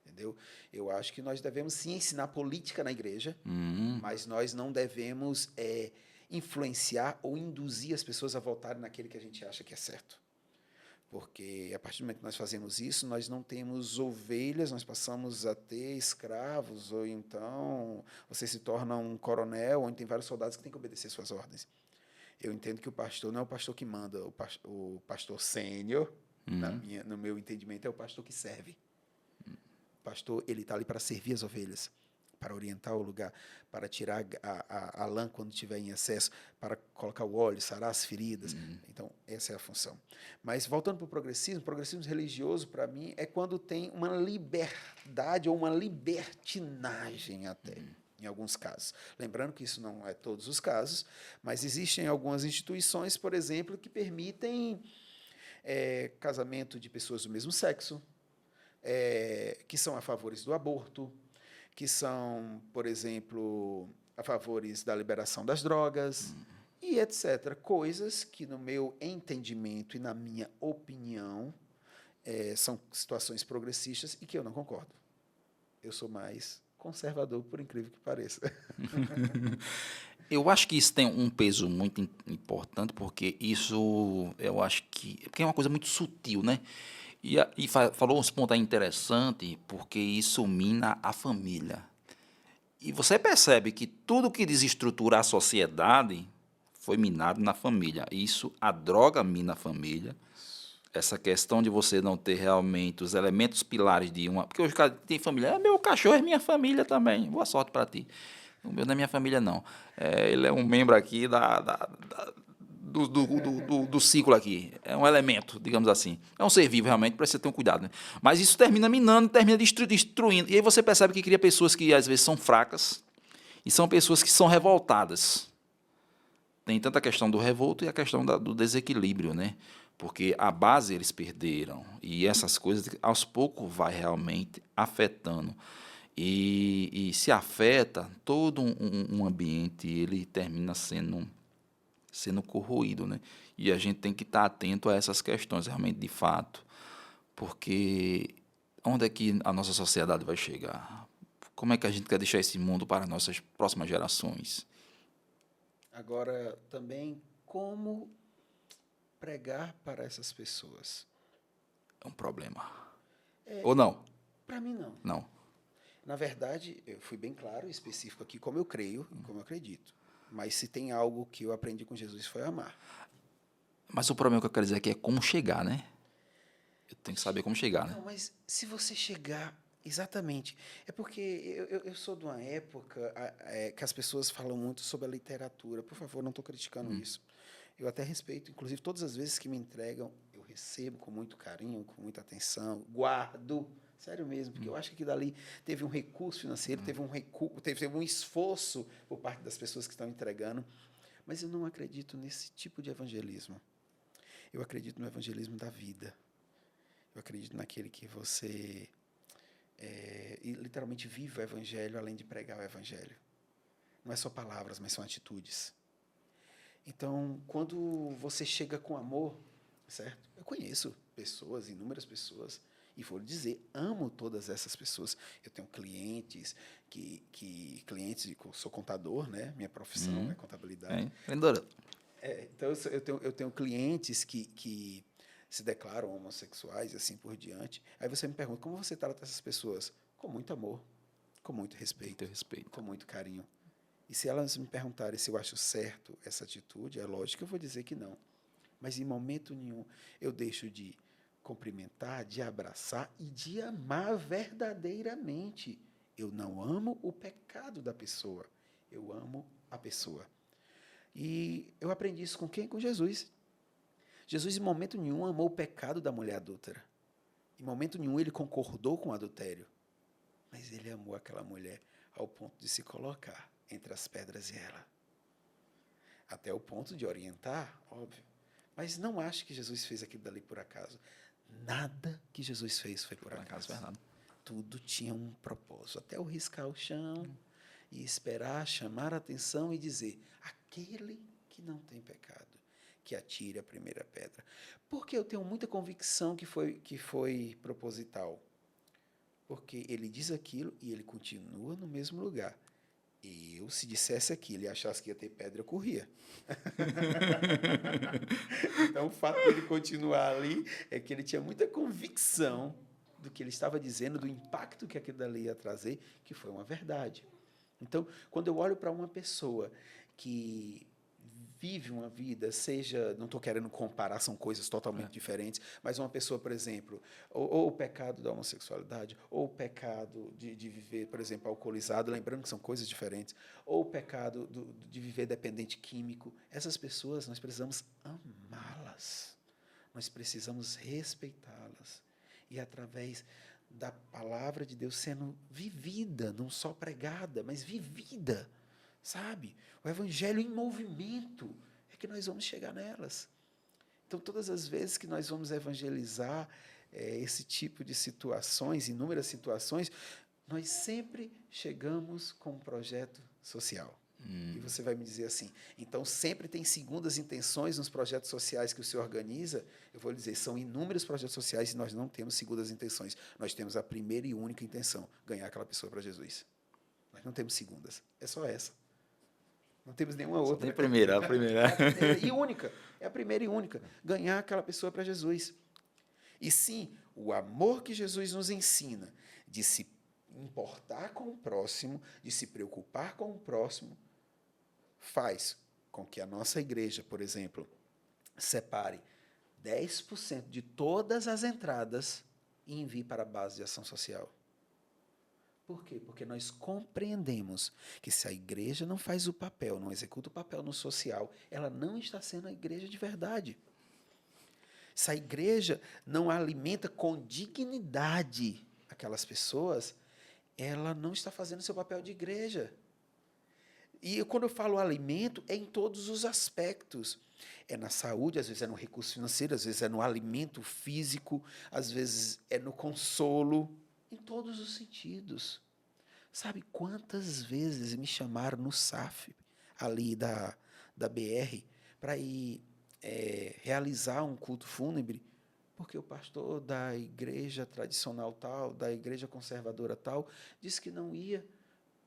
Entendeu? Eu acho que nós devemos sim ensinar política na igreja, mas nós não devemos influenciar ou induzir as pessoas a votarem naquele que a gente acha que é certo. Porque a partir do momento que nós fazemos isso, nós não temos ovelhas, nós passamos a ter escravos, ou então você se torna um coronel, onde tem vários soldados que têm que obedecer suas ordens. Eu entendo que o pastor não é o pastor que manda, o pastor sênior, no meu entendimento, é o pastor que serve. O pastor, ele está ali para servir as ovelhas, para orientar o lugar, para tirar a lã quando estiver em excesso, para colocar o óleo, sarar as feridas. Então, essa é a função. Mas, voltando para o progressismo religioso, para mim, é quando tem uma liberdade ou uma libertinagem até, em alguns casos. Lembrando que isso não é todos os casos, mas existem algumas instituições, por exemplo, que permitem casamento de pessoas do mesmo sexo, que são a favores do aborto, que são, por exemplo, a favores da liberação das drogas, e etc. Coisas que, no meu entendimento e na minha opinião, são situações progressistas e que eu não concordo. Eu sou mais conservador, por incrível que pareça. Eu acho que isso tem um peso muito importante, porque isso, eu acho que... Porque é uma coisa muito sutil, né? E falou uns pontos aí interessantes, porque isso mina a família. E você percebe que tudo que desestrutura a sociedade foi minado na família. Isso, a droga mina a família. Essa questão de você não ter realmente os elementos pilares de uma... Porque hoje o cara tem família. Meu cachorro é minha família também. Boa sorte para ti. O meu não é minha família, não. Ele é um membro aqui do ciclo aqui. É um elemento, digamos assim. É um ser vivo, realmente, precisa ter um cuidado. Né? Mas isso termina minando, termina destruindo. E aí você percebe que cria pessoas que, às vezes, são fracas e são pessoas que são revoltadas. Tem tanto a questão do revolto e a questão do desequilíbrio, né? Porque a base eles perderam. E essas coisas, aos poucos, vai realmente afetando. E se afeta, todo um ambiente, ele termina sendo corroído, né? E a gente tem que estar atento a essas questões, realmente, de fato. Porque onde é que a nossa sociedade vai chegar? Como é que a gente quer deixar esse mundo para nossas próximas gerações? Agora, também, como pregar para essas pessoas? É um problema. Ou não? Para mim, não. Não. Na verdade, eu fui bem claro e específico aqui como eu creio e como eu acredito. Mas se tem algo que eu aprendi com Jesus foi amar. Mas o problema que eu quero dizer aqui é como chegar, né? Eu tenho que saber como chegar, né? Não, mas se você chegar... Exatamente. É porque eu sou de uma época que as pessoas falam muito sobre a literatura. Por favor, não estou criticando isso. Eu até respeito, inclusive, todas as vezes que me entregam, eu recebo com muito carinho, com muita atenção, guardo... Sério mesmo, porque eu acho que aquilo dali teve um recurso financeiro, teve um esforço por parte das pessoas que estão entregando, mas eu não acredito nesse tipo de evangelismo. Eu acredito no evangelismo da vida. Eu acredito naquele que você literalmente vive o evangelho além de pregar o evangelho. Não é só palavras, mas são atitudes. Então, quando você chega com amor, certo? Eu conheço pessoas, inúmeras pessoas, e vou lhe dizer, amo todas essas pessoas. Eu tenho clientes eu sou contador, né? Minha profissão é contabilidade. Empreendedora. Então, eu tenho clientes que se declaram homossexuais e assim por diante. Aí você me pergunta, como você trata essas pessoas? Com muito amor, com muito respeito, com muito carinho. E se elas me perguntarem se eu acho certo essa atitude, é lógico que eu vou dizer que não. Mas em momento nenhum eu deixo de cumprimentar, de abraçar e de amar verdadeiramente. Eu não amo o pecado da pessoa, eu amo a pessoa. E eu aprendi isso com quem? Com Jesus. Jesus, em momento nenhum, amou o pecado da mulher adúltera. Em momento nenhum, ele concordou com o adultério. Mas ele amou aquela mulher ao ponto de se colocar entre as pedras e ela. Até o ponto de orientar, óbvio. Mas não acho que Jesus fez aquilo dali por acaso. Nada que Jesus fez foi por acaso. Tudo tinha um propósito. Até o riscar o chão e esperar, chamar a atenção e dizer: aquele que não tem pecado, que atire a primeira pedra. Porque eu tenho muita convicção que foi proposital. Porque ele diz aquilo e ele continua no mesmo lugar. Eu, se dissesse aquilo e achasse que ia ter pedra, eu corria. Então, o fato dele continuar ali é que ele tinha muita convicção do que ele estava dizendo, do impacto que aquilo dali ia trazer, que foi uma verdade. Então, quando eu olho para uma pessoa que vive uma vida, seja, não estou querendo comparar, são coisas totalmente diferentes, mas uma pessoa, por exemplo, ou o pecado da homossexualidade, ou o pecado de viver, por exemplo, alcoolizado, lembrando que são coisas diferentes, ou o pecado de viver dependente químico, essas pessoas nós precisamos amá-las, nós precisamos respeitá-las, e através da palavra de Deus sendo vivida, não só pregada, mas vivida, sabe? O evangelho em movimento é que nós vamos chegar nelas. Então, todas as vezes que nós vamos evangelizar esse tipo de situações, inúmeras situações, nós sempre chegamos com um projeto social. E você vai me dizer assim, então sempre tem segundas intenções nos projetos sociais que o senhor organiza? Eu vou lhe dizer, são inúmeros projetos sociais e nós não temos segundas intenções. Nós temos a primeira e única intenção, ganhar aquela pessoa para Jesus. Nós não temos segundas, é só essa. Não temos nenhuma outra. Tem a primeira. É a primeira e única. É a primeira e única. Ganhar aquela pessoa para Jesus. E sim, o amor que Jesus nos ensina de se importar com o próximo, de se preocupar com o próximo, faz com que a nossa igreja, por exemplo, separe 10% de todas as entradas e envie para a base de ação social. Por quê? Porque nós compreendemos que se a igreja não faz o papel, não executa o papel no social, ela não está sendo a igreja de verdade. Se a igreja não alimenta com dignidade aquelas pessoas, ela não está fazendo seu papel de igreja. E quando eu falo alimento, é em todos os aspectos. É na saúde, às vezes é no recurso financeiro, às vezes é no alimento físico, às vezes é no consolo, em todos os sentidos. Sabe quantas vezes me chamaram no SAF, ali da BR, para ir realizar um culto fúnebre, porque o pastor da igreja tradicional tal, da igreja conservadora tal, disse que não ia,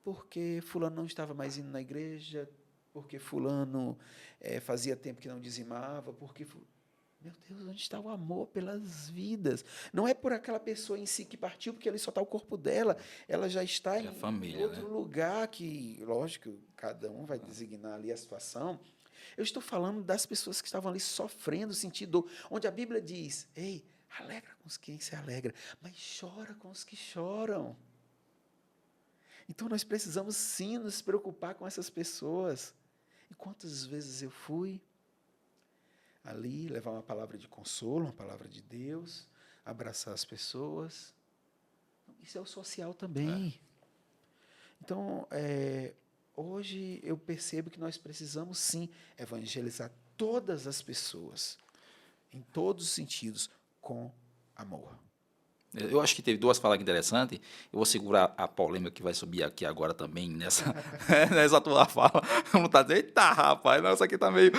porque fulano não estava mais indo na igreja, porque fulano fazia tempo que não dizimava, porque... Meu Deus, onde está o amor pelas vidas? Não é por aquela pessoa em si que partiu, porque ali só está o corpo dela. Ela já está em família, outro lugar que, lógico, cada um vai designar ali a situação. Eu estou falando das pessoas que estavam ali sofrendo, sentindo dor, onde a Bíblia diz, ei, alegra com os que se alegra, mas chora com os que choram. Então, nós precisamos sim nos preocupar com essas pessoas. E quantas vezes eu fui ali, levar uma palavra de consolo, uma palavra de Deus, abraçar as pessoas. Isso é o social também. Então, hoje eu percebo que nós precisamos, sim, evangelizar todas as pessoas, em todos os sentidos, com amor. Eu acho que teve duas falas interessantes. Eu vou segurar a polêmica que vai subir aqui agora também nessa, nessa tua fala. Não tá dizendo, eita, rapaz, não, isso aqui tá meio.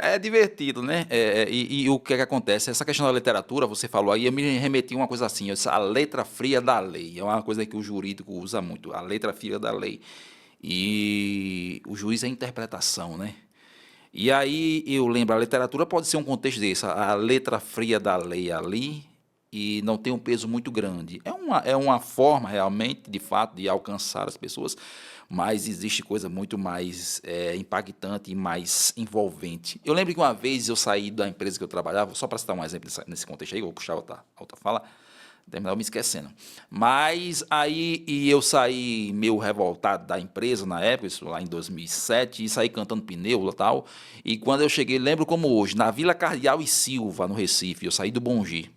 É divertido, né? E o que é que acontece? Essa questão da literatura, você falou aí, eu me remeti a uma coisa assim, eu disse, a letra fria da lei. É uma coisa que o jurídico usa muito, a letra fria da lei. E o juiz é interpretação, né? E aí eu lembro, a literatura pode ser um contexto desse, a letra fria da lei ali, e não tem um peso muito grande. É uma forma realmente, de fato, de alcançar as pessoas, mas existe coisa muito mais impactante e mais envolvente. Eu lembro que uma vez eu saí da empresa que eu trabalhava, só para citar um exemplo nesse contexto aí, vou puxar outra fala, terminar me esquecendo. Mas aí e eu saí meio revoltado da empresa na época, isso lá em 2007, e saí cantando pneu e tal. E quando eu cheguei, lembro como hoje, na Vila Cardeal e Silva, no Recife, eu saí do Bongi.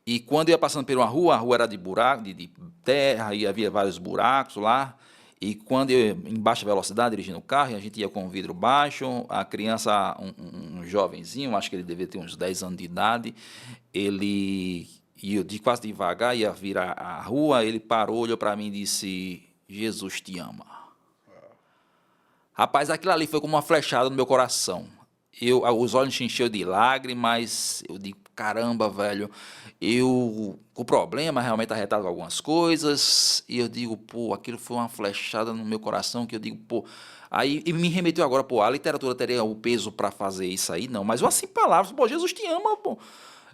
E quando eu ia passando por uma rua, a rua era de buraco, de terra, e havia vários buracos lá. E quando eu, em baixa velocidade, dirigindo o carro, e a gente ia com o vidro baixo, a criança, um jovenzinho, acho que ele devia ter uns 10 anos de idade, ele ia de quase devagar, ia virar a rua, ele parou, olhou para mim e disse, Jesus te ama. Rapaz, aquilo ali foi como uma flechada no meu coração. Os olhos se encheu de lágrimas, eu digo, caramba, velho, o problema realmente arretava algumas coisas, e eu digo, pô, aquilo foi uma flechada no meu coração, que eu digo, pô, aí e me remeteu agora, pô, a literatura teria o peso para fazer isso aí? Não, mas eu assim, palavras, pô, Jesus te ama, pô,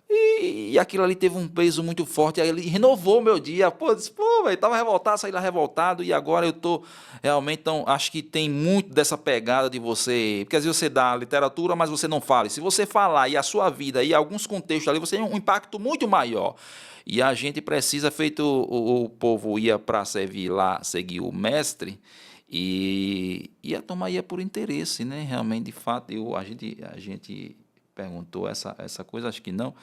e aquilo ali teve um peso muito forte, aí ele renovou o meu dia. Pô, disse, pô, velho, tava revoltado, saí lá revoltado, e agora eu tô realmente, então, acho que tem muito dessa pegada de você, porque às vezes você dá literatura, mas você não fala. E se você falar e a sua vida e alguns contextos ali, você tem um impacto muito maior. E a gente precisa, feito o povo ia para servir lá, seguir o mestre, e a turma ia por interesse, né? Realmente, de fato, a gente perguntou essa coisa, acho que não.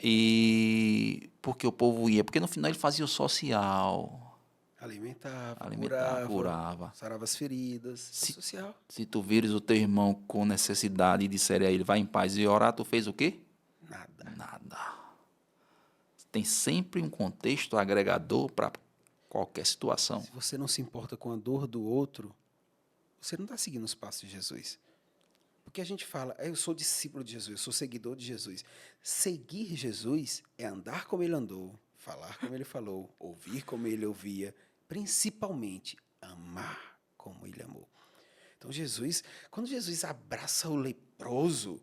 E porque o povo ia? Porque no final ele fazia o social, Alimentava, alimentar, curava. sarava as feridas, é Se, social. se tu vires o teu irmão com necessidade e disser a ele, vai em paz e orar, tu fez o quê? Nada. Nada. Tem sempre um contexto agregador para qualquer situação. Se você não se importa com a dor do outro, você não está seguindo os passos de Jesus. Porque a gente fala, eu sou discípulo de Jesus, eu sou seguidor de Jesus. Seguir Jesus é andar como ele andou, falar como ele falou, ouvir como ele ouvia, principalmente amar como ele amou. Então quando Jesus abraça o leproso,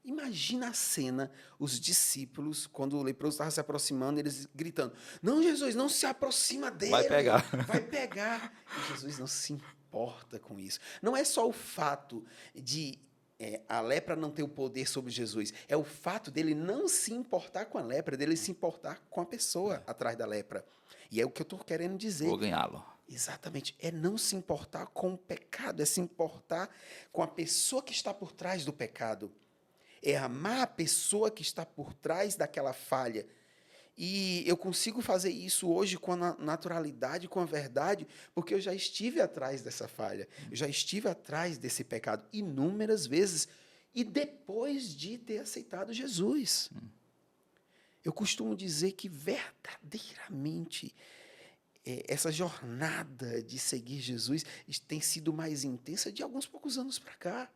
imagina a cena, os discípulos, quando o leproso estava se aproximando, eles gritando, não, Jesus, não se aproxima dele, Vai pegar. vai pegar. E Jesus não se importa com isso. Não é só o fato de a lepra não ter o poder sobre Jesus, é o fato dele não se importar com a lepra, dele se importar com a pessoa atrás da lepra. E é o que eu estou querendo dizer. Vou ganhá-lo. Exatamente, é não se importar com o pecado, é se importar com a pessoa que está por trás do pecado. É amar a pessoa que está por trás daquela falha. E eu consigo fazer isso hoje com a naturalidade, com a verdade, porque eu já estive atrás dessa falha, eu já estive atrás desse pecado inúmeras vezes, e depois de ter aceitado Jesus. Eu costumo dizer que verdadeiramente essa jornada de seguir Jesus tem sido mais intensa de alguns poucos anos para cá.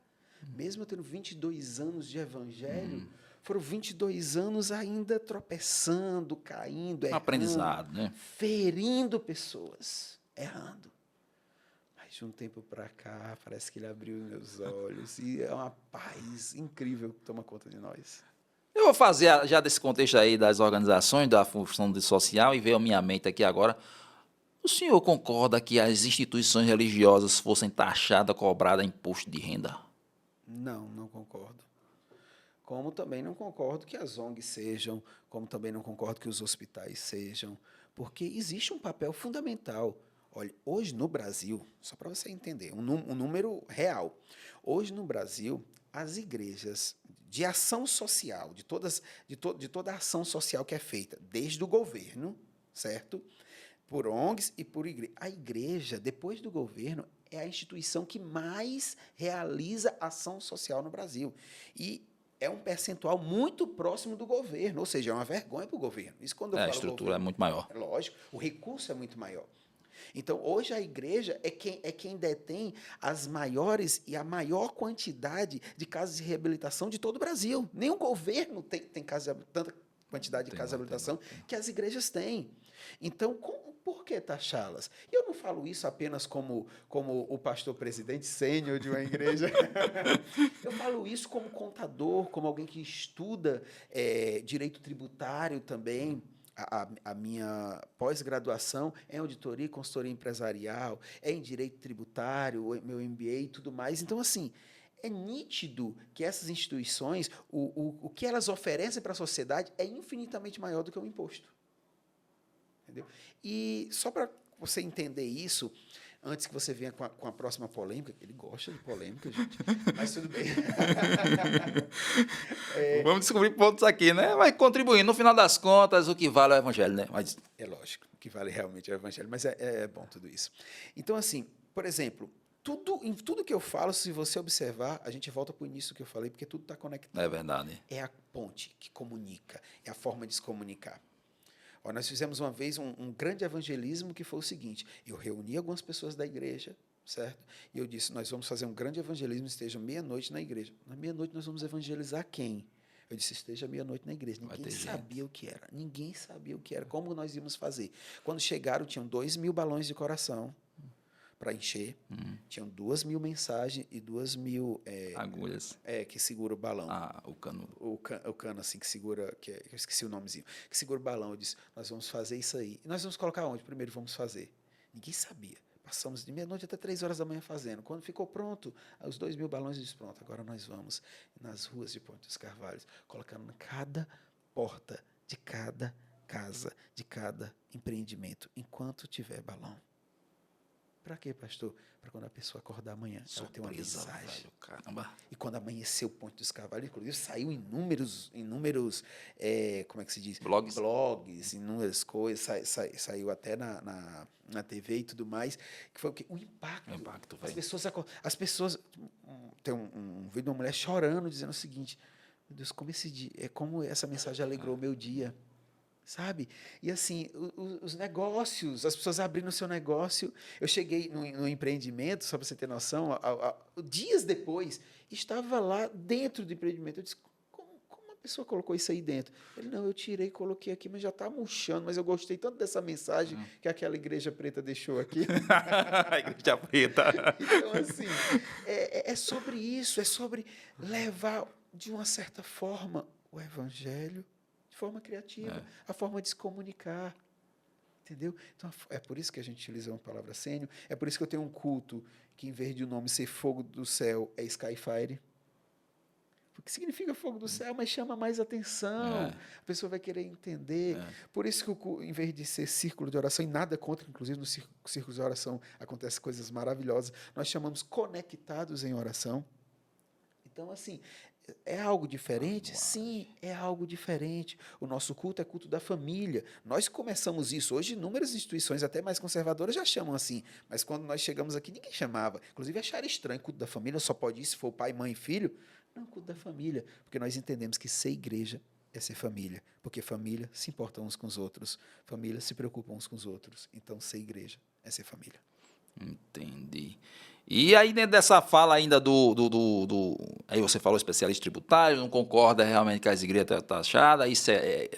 Mesmo eu tendo 22 anos de evangelho, foram 22 anos ainda tropeçando, caindo, errando, Aprendizado, né? ferindo pessoas, errando. Mas de um tempo para cá, parece que ele abriu meus olhos e é uma paz incrível que toma conta de nós. Eu vou fazer já desse contexto aí das organizações, da função de social, e veio à minha mente aqui agora. O senhor concorda que as instituições religiosas fossem taxadas, cobradas imposto de renda? Não, não concordo. Como também não concordo que as ONGs sejam, como também não concordo que os hospitais sejam, porque existe um papel fundamental. Olha, hoje no Brasil, só para você entender, um número real, hoje no Brasil, as igrejas de ação social, de toda a ação social que é feita, desde o governo, certo? Por ONGs e por igreja. A igreja, depois do governo, é a instituição que mais realiza ação social no Brasil. E é um percentual muito próximo do governo, ou seja, é uma vergonha para o governo. Isso quando eu falo A estrutura governo, é muito maior. é lógico, o recurso é muito maior. Então, hoje a igreja é quem detém as maiores e a maior quantidade de casas de reabilitação de todo o Brasil. Nenhum governo tem tanta quantidade de casas de reabilitação que as igrejas têm. Então, por que taxá-las? E eu não falo isso apenas como o pastor presidente sênior de uma igreja. Eu falo isso como contador, como alguém que estuda direito tributário também. A minha pós-graduação é em auditoria e consultoria empresarial, é em direito tributário, meu MBA e tudo mais. Então, assim, é nítido que essas instituições, o que elas oferecem para a sociedade é infinitamente maior do que o imposto. Entendeu? E só para você entender isso, antes que você venha com a próxima polêmica, ele gosta de polêmica, gente, mas tudo bem. Vamos descobrir pontos aqui, né? Vai contribuindo. No final das contas, o que vale é o evangelho, né? Mas... É lógico, o que vale realmente é o evangelho, mas é bom tudo isso. Então, assim, por exemplo, em tudo que eu falo, se você observar, a gente volta para o início que eu falei, porque tudo está conectado. É verdade. É a ponte que comunica, é a forma de se comunicar. Nós fizemos uma vez um grande evangelismo que foi o seguinte: eu reuni algumas pessoas da igreja, certo? E eu disse, nós vamos fazer um grande evangelismo, esteja meia-noite na igreja. Na meia-noite nós vamos evangelizar quem? Eu disse, esteja meia-noite na igreja. Ninguém sabia o que era. Ninguém sabia o que era. Como nós íamos fazer? Quando chegaram, tinham 2.000 balões de coração para encher. Tinham 2.000 mensagens e 2.000... agulhas. Que segura o balão. O cano. O cano, assim, que segura... eu esqueci o nomezinho. Que segura o balão. Eu disse, nós vamos fazer isso aí. E nós vamos colocar onde? Primeiro vamos fazer. Ninguém sabia. Passamos de meia-noite até 3 horas da manhã fazendo. Quando ficou pronto, os 2.000 balões, eu disse, pronto, agora nós vamos nas ruas de Ponte dos Carvalhos, colocando em cada porta de cada casa, de cada empreendimento, enquanto tiver balão. Para quê, pastor? Para quando a pessoa acordar amanhã, ela ter uma mensagem. Velho, caramba. E quando amanhecer o Ponte dos Carvalhos, inclusive saiu inúmeros como é que se diz? Blogs, inúmeras coisas, saiu até na TV e tudo mais, que foi o quê? O impacto. As pessoas tem um vídeo de uma mulher chorando, dizendo o seguinte, meu Deus, como essa mensagem alegrou o meu dia. Sabe? E assim, os negócios, as pessoas abrindo o seu negócio. Eu cheguei no empreendimento, só para você ter noção, dias depois, estava lá dentro do empreendimento. Eu disse, como a pessoa colocou isso aí dentro? Ele, não, eu tirei, coloquei aqui, mas já está murchando, mas eu gostei tanto dessa mensagem que aquela igreja preta deixou aqui. A igreja preta. Então, assim, é sobre isso, é sobre levar, de uma certa forma, o evangelho de forma criativa, a forma de se comunicar, entendeu? Então, é por isso que a gente utiliza uma palavra sênior, é por isso que eu tenho um culto que, em vez de o nome ser fogo do céu, é Skyfire, porque significa fogo do céu, mas chama mais atenção, a pessoa vai querer entender, por isso que, em vez de ser círculo de oração, e nada contra, inclusive no círculo de oração acontecem coisas maravilhosas, nós chamamos conectados em oração. Então, assim, é algo diferente? Sim, é algo diferente. O nosso culto é culto da família. Nós começamos isso. Hoje, inúmeras instituições, até mais conservadoras, já chamam assim. Mas quando nós chegamos aqui, ninguém chamava. Inclusive, acharam estranho. Culto da família só pode ir se for pai, mãe e filho. Não, culto da família. Porque nós entendemos que ser igreja é ser família. Porque família se importa uns com os outros. Família se preocupa uns com os outros. Então, ser igreja é ser família. Entendi. E aí, dentro dessa fala ainda aí você falou especialista tributário, não concorda realmente que as igrejas estão taxadas, isso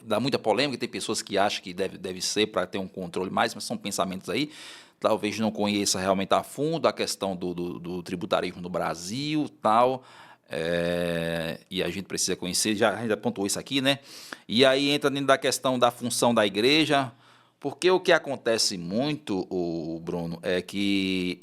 dá muita polêmica, tem pessoas que acham que deve ser para ter um controle mais, mas são pensamentos aí, talvez não conheça realmente a fundo a questão do tributarismo no Brasil, tal, e a gente precisa conhecer, a gente apontou isso aqui, né? E aí entra dentro da questão da função da igreja, porque o que acontece muito, Bruno, é que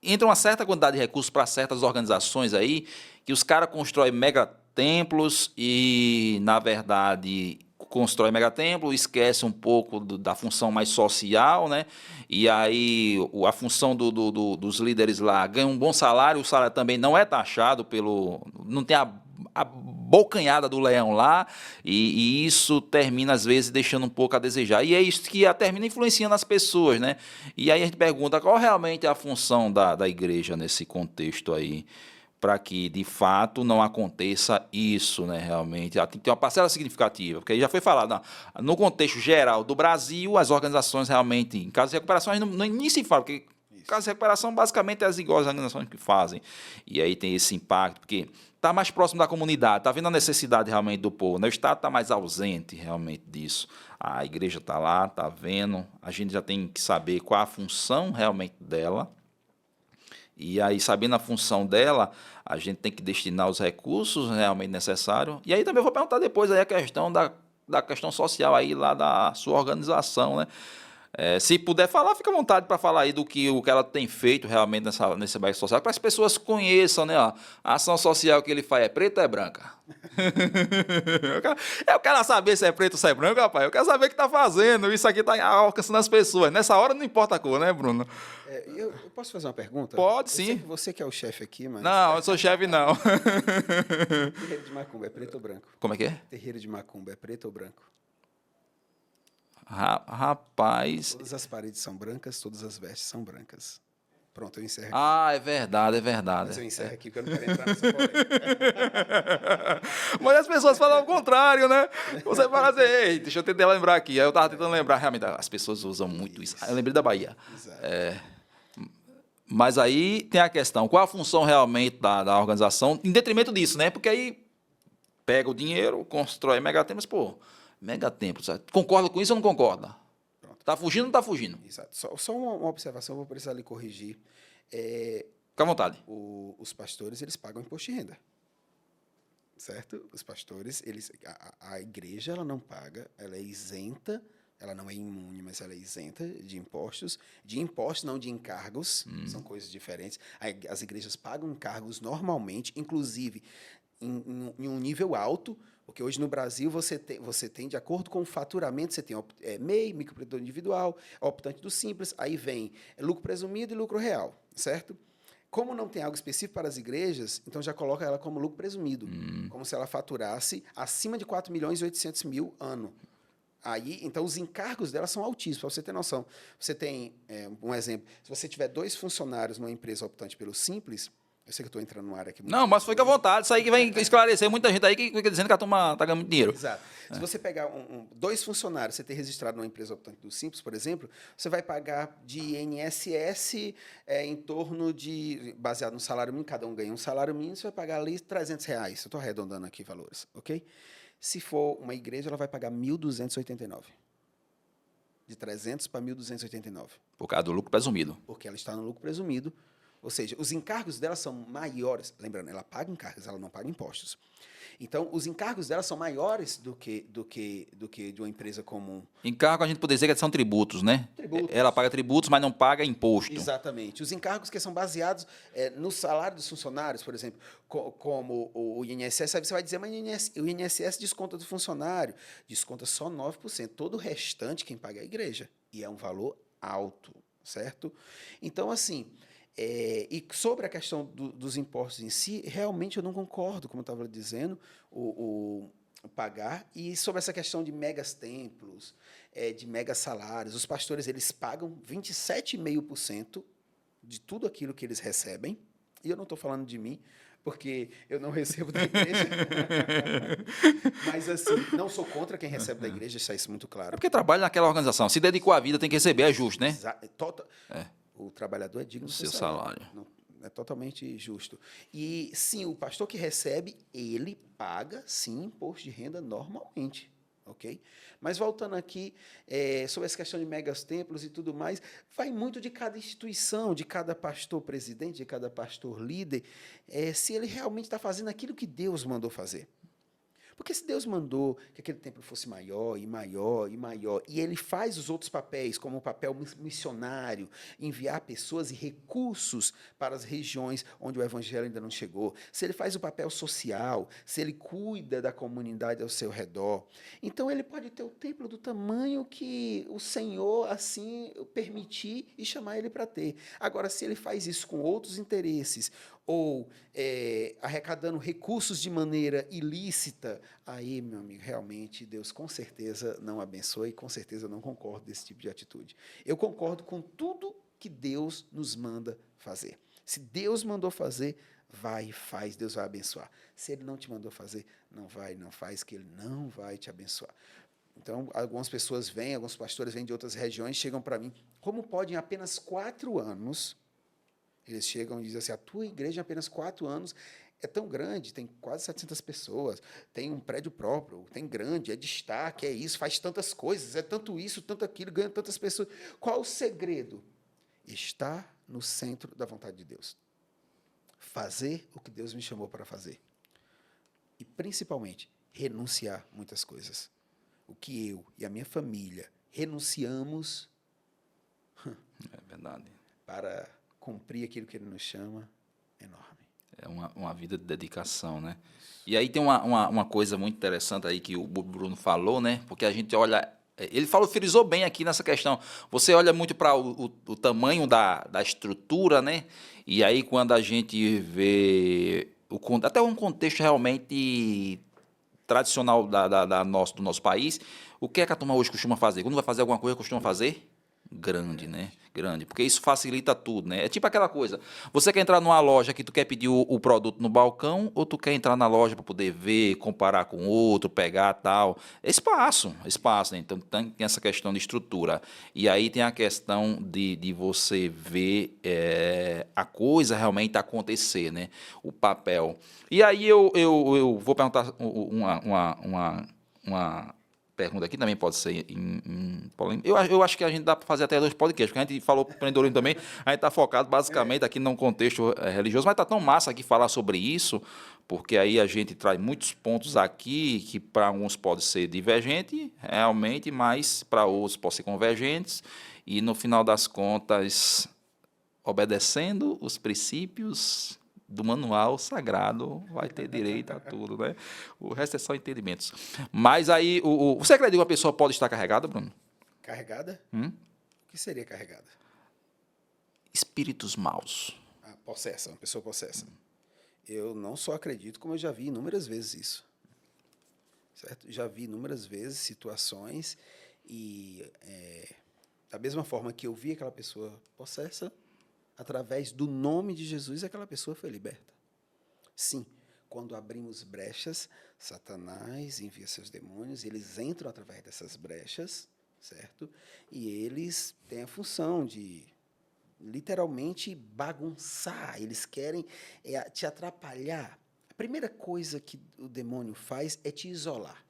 entra uma certa quantidade de recursos para certas organizações aí, que os caras constroem megatemplos e, na verdade, constrói megatemplo, esquece um pouco da função mais social, né? E aí a função dos líderes lá ganha um bom salário, o salário também não é taxado não tem a bocanhada do leão lá, e isso termina, às vezes, deixando um pouco a desejar. E é isso que termina influenciando as pessoas, né? E aí a gente pergunta qual realmente é a função da igreja nesse contexto aí. para que, de fato, não aconteça isso, né, realmente. Tem que ter uma parcela significativa, porque aí já foi falado, no contexto geral do Brasil, as organizações realmente, em caso de recuperação, nem se fala, porque caso de recuperação, basicamente, é as iguais organizações que fazem. E aí tem esse impacto, porque está mais próximo da comunidade, está vendo a necessidade realmente do povo, né? O Estado está mais ausente realmente disso. A igreja está lá, está vendo, a gente já tem que saber qual a função realmente dela. E aí, sabendo a função dela, a gente tem que destinar os recursos realmente necessários. E aí também eu vou perguntar depois aí a questão da questão social aí lá da sua organização, né? Se puder falar, fica à vontade para falar aí o que ela tem feito realmente nesse bairro social, para as pessoas conheçam, né? Ó, a ação social que ele faz é preta ou é branca? Eu quero saber se é preto ou se é branco, rapaz. Eu quero saber o que está fazendo. Isso aqui está alcançando as pessoas. Nessa hora não importa a cor, né, Bruno? Eu posso fazer uma pergunta? Pode, Eu sei sim. que você que é o chefe aqui, mas... Não, eu sou chefe, não. Terreiro de Macumba é preto ou branco? Como é que é? Terreiro de Macumba é preto ou branco? Rapaz. Todas as paredes são brancas, todas as vestes são brancas. Pronto, eu encerro aqui. Ah, é verdade, é verdade. Mas eu encerro aqui, porque eu não quero entrar nessa polêmica. Mas as pessoas falam o contrário, né? Você fala assim, ei, deixa eu tentar lembrar aqui. Aí eu estava tentando lembrar, realmente, as pessoas usam muito isso. Eu lembrei da Bahia. Exato. Mas aí tem a questão, qual a função realmente da organização, em detrimento disso, né? Porque aí pega o dinheiro, constrói megatemplos, pô, megatemplos, concorda com isso ou não concorda? Pronto. Tá fugindo ou não tá fugindo? Exato. Só uma observação, eu vou precisar lhe corrigir. Fica à vontade. Os pastores, eles pagam imposto de renda. Certo? Os pastores, a igreja, ela não paga, ela é isenta, ela não é imune, mas ela é isenta de impostos, não de encargos, são coisas diferentes. As igrejas pagam encargos normalmente, inclusive em um nível alto, porque hoje no Brasil você tem de acordo com o faturamento, você tem MEI, microempreendedor individual, optante do Simples, aí vem lucro presumido e lucro real, certo? Como não tem algo específico para as igrejas, então já coloca ela como lucro presumido, como se ela faturasse acima de 4.800.000 ano. Aí, então, os encargos dela são altíssimos, para você ter noção. Você tem, um exemplo, se você tiver 2 funcionários numa empresa optante pelo Simples, eu sei que eu estou entrando numa área aqui muito... Não, mas fica à vontade, isso aí que vai esclarecer muita gente aí que fica dizendo que a turma está ganhando muito dinheiro. Exato. Se você pegar 2 funcionários, você ter registrado numa empresa optante do Simples, por exemplo, você vai pagar de INSS em torno de, baseado no salário mínimo, cada um ganha um salário mínimo, você vai pagar ali R$300. Eu estou arredondando aqui valores, ok? Se for uma igreja, ela vai pagar 1.289. De 300 para 1.289. Por causa do lucro presumido. Porque ela está no lucro presumido. Ou seja, os encargos dela são maiores. Lembrando, ela paga encargos, ela não paga impostos. Então, os encargos dela são maiores do que de uma empresa comum. Encargo a gente poderia dizer que são tributos, né? Tributos. Ela paga tributos, mas não paga imposto. Exatamente. Os encargos que são baseados no salário dos funcionários, por exemplo, como o INSS, aí você vai dizer, mas o INSS desconta do funcionário, desconta só 9%. Todo o restante quem paga é a igreja. E é um valor alto, certo? Então, assim... e sobre a questão dos impostos em si, realmente eu não concordo, como eu estava dizendo, o pagar. E sobre essa questão de megas templos, de megas salários, os pastores eles pagam 27,5% de tudo aquilo que eles recebem. E eu não estou falando de mim, porque eu não recebo da igreja. Mas, assim, não sou contra quem recebe da igreja, isso é muito claro. É porque trabalha naquela organização. Se dedicou à vida, tem que receber, é justo, né? O trabalhador é digno do seu salário. Não, é totalmente justo. E, sim, o pastor que recebe, ele paga, sim, imposto de renda normalmente. Ok? Mas, voltando aqui, sobre essa questão de megas templos e tudo mais, vai muito de cada instituição, de cada pastor presidente, de cada pastor líder, se ele realmente está fazendo aquilo que Deus mandou fazer. Porque se Deus mandou que aquele templo fosse maior e maior e maior, e ele faz os outros papéis, como o papel missionário, enviar pessoas e recursos para as regiões onde o evangelho ainda não chegou, se ele faz o papel social, se ele cuida da comunidade ao seu redor, então ele pode ter o templo do tamanho que o Senhor assim permitir e chamar ele para ter. Agora, se ele faz isso com outros interesses, ou arrecadando recursos de maneira ilícita, aí, meu amigo, realmente Deus com certeza não abençoa e com certeza eu não concordo desse tipo de atitude. Eu concordo com tudo que Deus nos manda fazer. Se Deus mandou fazer, vai e faz, Deus vai abençoar. Se Ele não te mandou fazer, não vai, não faz, que Ele não vai te abençoar. Então, algumas pessoas vêm, alguns pastores vêm de outras regiões, chegam para mim, como pode em apenas 4 anos, eles chegam e dizem assim, a tua igreja em apenas 4 anos é tão grande, tem quase 700 pessoas, tem um prédio próprio, tem grande, é destaque, é isso, faz tantas coisas, é tanto isso, tanto aquilo, ganha tantas pessoas. Qual o segredo? Está no centro da vontade de Deus. Fazer o que Deus me chamou para fazer. E, principalmente, renunciar muitas coisas. O que eu e a minha família renunciamos É verdade. para cumprir aquilo que Ele nos chama, é enorme. É uma vida de dedicação, né? E aí tem uma coisa muito interessante aí que o Bruno falou, né? Porque a gente olha. Ele falou, frisou bem aqui nessa questão. Você olha muito para o tamanho da estrutura, né? E aí quando a gente vê até um contexto realmente tradicional do nosso país, o que é que a turma hoje costuma fazer? Quando vai fazer alguma coisa, costuma fazer grande, né? Grande, porque isso facilita tudo, né? É tipo aquela coisa, você quer entrar numa loja que tu quer pedir o produto no balcão ou tu quer entrar na loja para poder ver, comparar com outro, pegar tal? É espaço, né? Então tem essa questão de estrutura. E aí tem a questão de você ver a coisa realmente acontecer, né? O papel. E aí eu vou perguntar uma pergunta aqui, também pode ser em polêmica. Eu acho que a gente dá para fazer até 2 podcasts, porque a gente falou empreendedorismo também, a gente está focado basicamente aqui num contexto religioso, mas está tão massa aqui falar sobre isso, porque aí a gente traz muitos pontos aqui que para alguns pode ser divergente, realmente, mas para outros pode ser convergentes, e no final das contas, obedecendo os princípios do manual sagrado, vai ter direito a tudo, né? O resto é só entendimentos. Mas aí, você acredita que uma pessoa pode estar carregada, Bruno? Carregada? Hum? O que seria carregada? Espíritos maus. Possessa, uma pessoa possessa. Eu não só acredito, como eu já vi inúmeras vezes isso. Certo? Já vi inúmeras vezes situações e, da mesma forma que eu vi aquela pessoa possessa, através do nome de Jesus, aquela pessoa foi liberta. Sim, quando abrimos brechas, Satanás envia seus demônios, eles entram através dessas brechas, certo? E eles têm a função de literalmente bagunçar, eles querem te atrapalhar. A primeira coisa que o demônio faz é te isolar,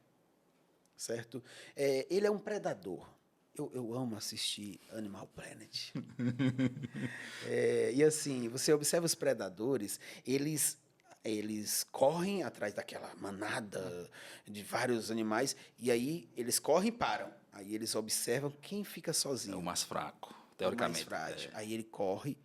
certo? Ele é um predador. Eu amo assistir Animal Planet. E assim, você observa os predadores, eles correm atrás daquela manada de vários animais, e aí eles correm e param. Aí eles observam quem fica sozinho. É o mais fraco, É o teoricamente. mais frágil. Aí ele corre,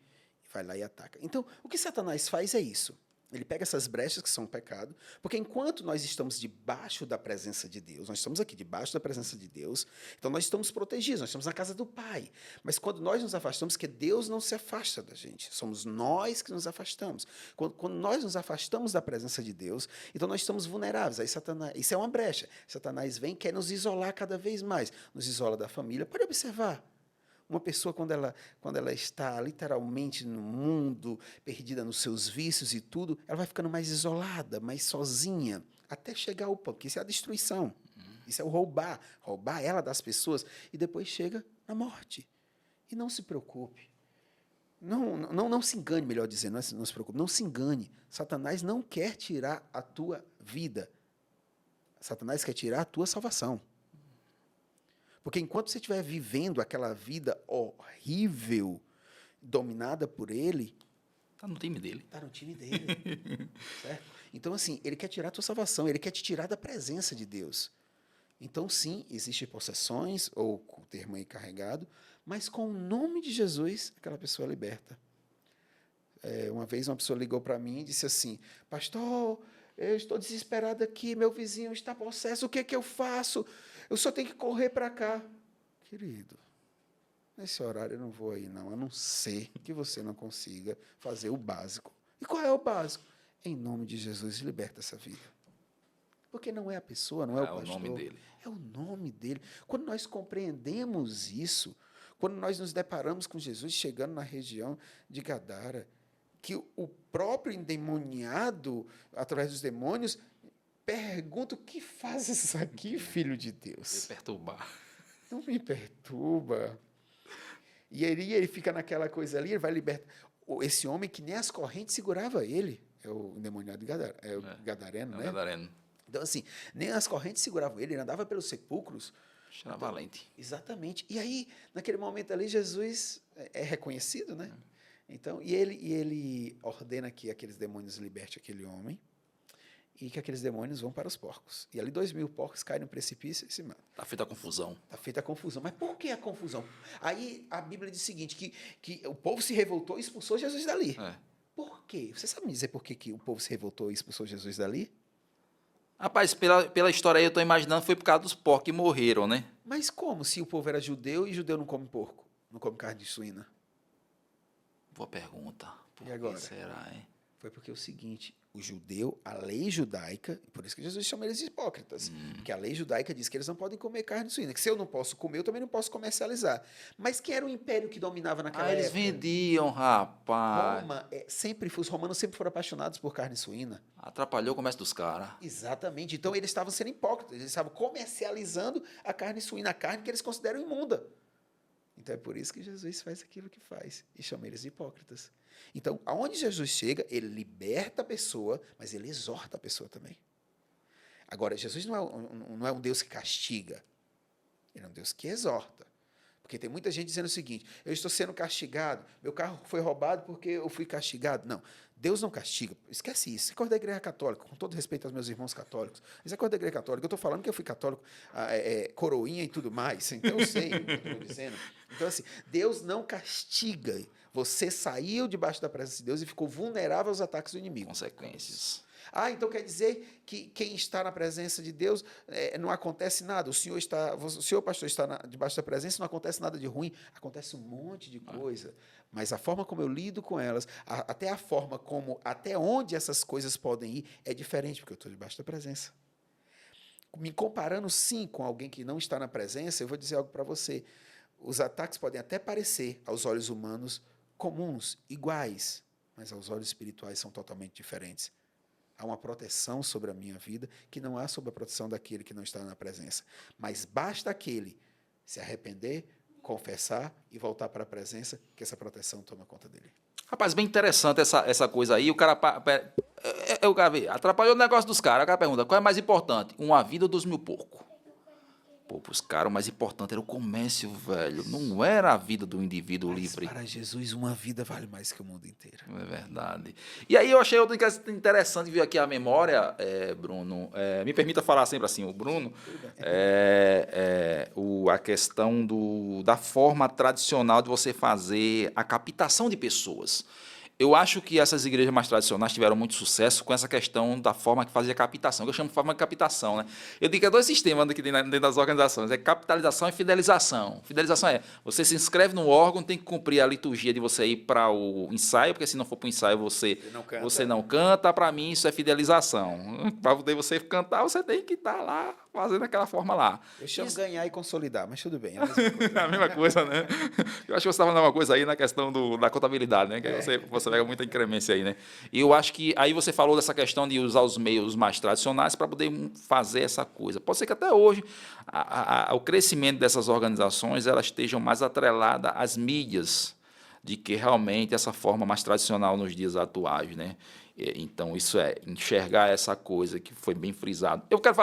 vai lá e ataca. Então, o que Satanás faz é isso. Ele pega essas brechas que são um pecado, porque enquanto nós estamos debaixo da presença de Deus, nós estamos aqui debaixo da presença de Deus, então nós estamos protegidos, nós estamos na casa do Pai. Mas quando nós nos afastamos, que Deus não se afasta da gente, somos nós que nos afastamos. Quando nós nos afastamos da presença de Deus, então nós estamos vulneráveis. Aí Satanás, isso é uma brecha. Satanás vem e quer nos isolar cada vez mais, nos isola da família. Pode observar. Uma pessoa, quando ela está literalmente no mundo, perdida nos seus vícios e tudo, ela vai ficando mais isolada, mais sozinha, até chegar ao ponto, porque isso é a destruição. Isso é o roubar ela das pessoas, e depois chega na morte. E não se preocupe. Não se engane, melhor dizendo, não se preocupe, não se engane. Satanás não quer tirar a tua vida. Satanás quer tirar a tua salvação. Porque enquanto você estiver vivendo aquela vida horrível, dominada por ele... Está no time dele. Está no time dele. Certo? Então, assim, ele quer tirar a tua salvação, ele quer te tirar da presença de Deus. Então, sim, existem possessões, ou o termo aí carregado, mas com o nome de Jesus, aquela pessoa é liberta. Uma vez uma pessoa ligou para mim e disse assim, pastor, eu estou desesperado aqui, meu vizinho está possesso, o que é que eu faço? Eu só tenho que correr para cá. Querido, nesse horário eu não vou aí não, a não ser que você não consiga fazer o básico. E qual é o básico? Em nome de Jesus, liberta essa vida. Porque não é a pessoa, não é o pastor. É o nome dele. É o nome dele. Quando nós compreendemos isso, quando nós nos deparamos com Jesus chegando na região de Gadara, que o próprio endemoniado, através dos demônios, pergunta: o que fazes aqui, filho de Deus? Perturbar. Não me perturba. E ele fica naquela coisa ali, ele vai libertar. Esse homem que nem as correntes segurava ele, é o endemoniado gadareno, né? Gadareno. Então, assim, nem as correntes seguravam ele, ele andava pelos sepulcros. Era valente. Exatamente. E aí, naquele momento ali, Jesus é reconhecido, né? Então, e ele ordena que aqueles demônios libertem aquele homem e que aqueles demônios vão para os porcos. E ali 2.000 porcos caem no precipício e se matam. Tá feita a confusão. Está feita a confusão. Mas por que a confusão? Aí a Bíblia diz o seguinte, que o povo se revoltou e expulsou Jesus dali. Por quê? Você sabe me dizer por que o povo se revoltou e expulsou Jesus dali? Rapaz, pela história aí, eu tô imaginando foi por causa dos porcos que morreram, né? Mas como se o povo era judeu e judeu não come porco? Não come carne de suína? Boa pergunta. Por E agora? que será, hein? Foi porque é o seguinte, o judeu, a lei judaica, por isso que Jesus chama eles de hipócritas, porque a lei judaica diz que eles não podem comer carne suína, que se eu não posso comer, eu também não posso comercializar. Mas quem era o império que dominava naquela Eles época? vendiam, rapaz. Roma, os romanos sempre foram apaixonados por carne suína. Atrapalhou o comércio dos caras. Exatamente. Então eles estavam sendo hipócritas, eles estavam comercializando a carne suína, a carne que eles consideram imunda. Então é por isso que Jesus faz aquilo que faz e chama eles de hipócritas. Então, aonde Jesus chega, ele liberta a pessoa, mas ele exorta a pessoa também. Agora, Jesus não é um Deus que castiga, ele é um Deus que exorta. Porque tem muita gente dizendo o seguinte: eu estou sendo castigado, meu carro foi roubado porque eu fui castigado. Não, Deus não castiga, esquece isso. Isso é coisa da igreja católica, com todo respeito aos meus irmãos católicos. Isso é coisa da igreja católica. Eu estou falando que eu fui católico, coroinha e tudo mais, então eu sei o que eu estou dizendo. Então, assim, Deus não castiga. Você saiu debaixo da presença de Deus e ficou vulnerável aos ataques do inimigo. Consequências. Então quer dizer que quem está na presença de Deus não acontece nada. O senhor pastor, está debaixo da presença, não acontece nada de ruim, acontece um monte de coisa. Mas a forma como eu lido com elas, até a forma como, até onde essas coisas podem ir, é diferente, porque eu estou debaixo da presença. Me comparando, sim, com alguém que não está na presença, eu vou dizer algo para você. Os ataques podem até parecer, aos olhos humanos, comuns, iguais, mas aos olhos espirituais são totalmente diferentes. Há uma proteção sobre a minha vida que não há sobre a proteção daquele que não está na presença. Mas basta aquele se arrepender, confessar e voltar para a presença, que essa proteção toma conta dele. Rapaz, bem interessante essa coisa aí. O cara atrapalhou o negócio dos caras. O cara pergunta: qual é mais importante, uma vida ou 2.000 porcos? Pô, para os caras, o mais importante era o comércio, velho. Não era a vida do indivíduo livre. Para Jesus, uma vida vale mais que o mundo inteiro. É verdade. E aí eu achei outra coisa interessante vir aqui à memória, Bruno. Me permita falar sempre assim, o Bruno. A questão da forma tradicional de você fazer a captação de pessoas. Eu acho que essas igrejas mais tradicionais tiveram muito sucesso com essa questão da forma que fazia a captação, que eu chamo de forma de captação, né? Eu digo que é 2 sistemas aqui dentro das organizações, é capitalização e fidelização. Fidelização é, você se inscreve no órgão, tem que cumprir a liturgia de você ir para o ensaio, porque se não for para o ensaio você não canta. Para mim isso é fidelização. Para poder você cantar, você tem que estar lá fazendo aquela forma lá. Eu chamo ganhar e consolidar, mas tudo bem. É a mesma coisa, né? Eu acho que você estava falando uma coisa aí na questão da contabilidade, né? Que você pega muita incremência aí, né? E eu acho que aí você falou dessa questão de usar os meios mais tradicionais para poder fazer essa coisa. Pode ser que até hoje o crescimento dessas organizações elas estejam mais atreladas às mídias de que realmente essa forma mais tradicional nos dias atuais, né? Então, isso é enxergar essa coisa que foi bem frisado. Eu quero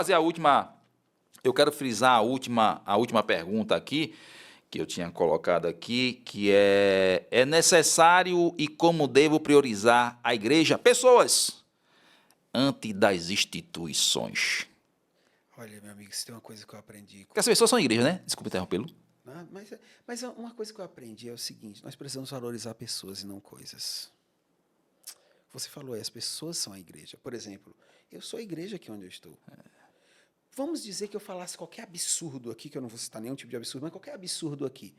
frisar a última pergunta aqui, que eu tinha colocado aqui, que é necessário e como devo priorizar a igreja? Pessoas, antes das instituições. Olha, meu amigo, isso tem uma coisa que eu aprendi. Porque as pessoas são igreja, né? Desculpa interrompê-lo. Mas uma coisa que eu aprendi é o seguinte, nós precisamos valorizar pessoas e não coisas. Você falou, as pessoas são a igreja. Por exemplo, eu sou a igreja aqui onde eu estou. Vamos dizer que eu falasse qualquer absurdo aqui, que eu não vou citar nenhum tipo de absurdo, mas qualquer absurdo aqui.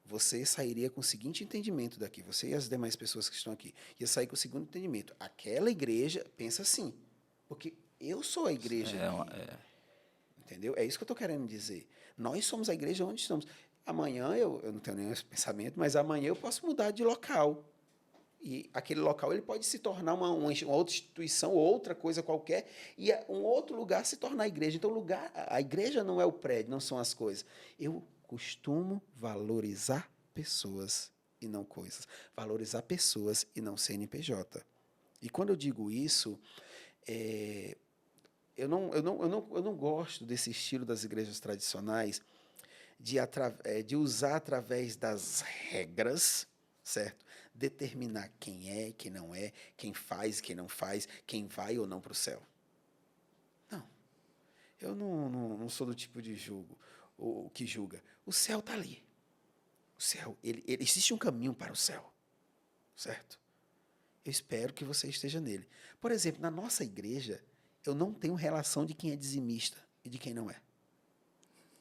Você sairia com o seguinte entendimento daqui, você e as demais pessoas que estão aqui, ia sair com o segundo entendimento. Aquela igreja pensa assim, porque eu sou a igreja aqui. Entendeu? É isso que eu estou querendo dizer. Nós somos a igreja onde estamos. Amanhã, eu não tenho nenhum pensamento, mas amanhã eu posso mudar de local. E aquele local ele pode se tornar uma outra instituição, outra coisa qualquer, e um outro lugar se tornar a igreja. Então, a igreja não é o prédio, não são as coisas. Eu costumo valorizar pessoas e não coisas. Valorizar pessoas e não CNPJ. E quando eu digo isso, eu não gosto desse estilo das igrejas tradicionais de usar através das regras, certo? Determinar quem é, quem não é, quem faz, quem não faz, quem vai ou não para o céu. Não. Eu não sou do tipo de que julga. O céu está ali. O céu, existe um caminho para o céu, certo? Eu espero que você esteja nele. Por exemplo, na nossa igreja, eu não tenho relação de quem é dizimista e de quem não é.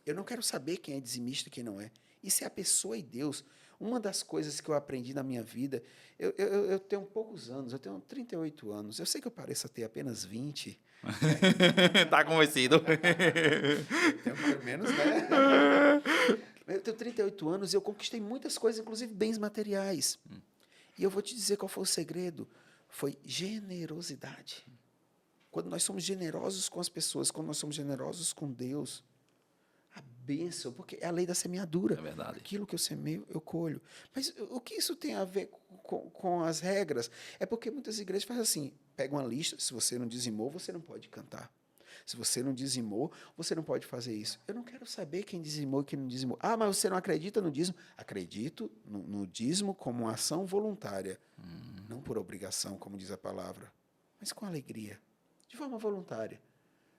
Eu não quero saber quem é dizimista e quem não é. Isso é a pessoa e Deus. Uma das coisas que eu aprendi na minha vida, eu tenho poucos anos, eu tenho 38 anos. Eu sei que eu pareço ter apenas 20. Tá convencido. Eu tenho pelo menos, né? Eu tenho 38 anos e eu conquistei muitas coisas, inclusive bens materiais. E eu vou te dizer qual foi o segredo. Foi generosidade. Quando nós somos generosos com as pessoas, quando nós somos generosos com Deus, a bênção, porque é a lei da semeadura. É verdade. Aquilo que eu semeio, eu colho. Mas o que isso tem a ver com as regras? É porque muitas igrejas fazem assim, pegam uma lista, se você não dizimou, você não pode cantar. Se você não dizimou, você não pode fazer isso. Eu não quero saber quem dizimou e quem não dizimou. Ah, mas você não acredita no dízimo? Acredito no dízimo como uma ação voluntária, não por obrigação, como diz a palavra, mas com alegria, de forma voluntária.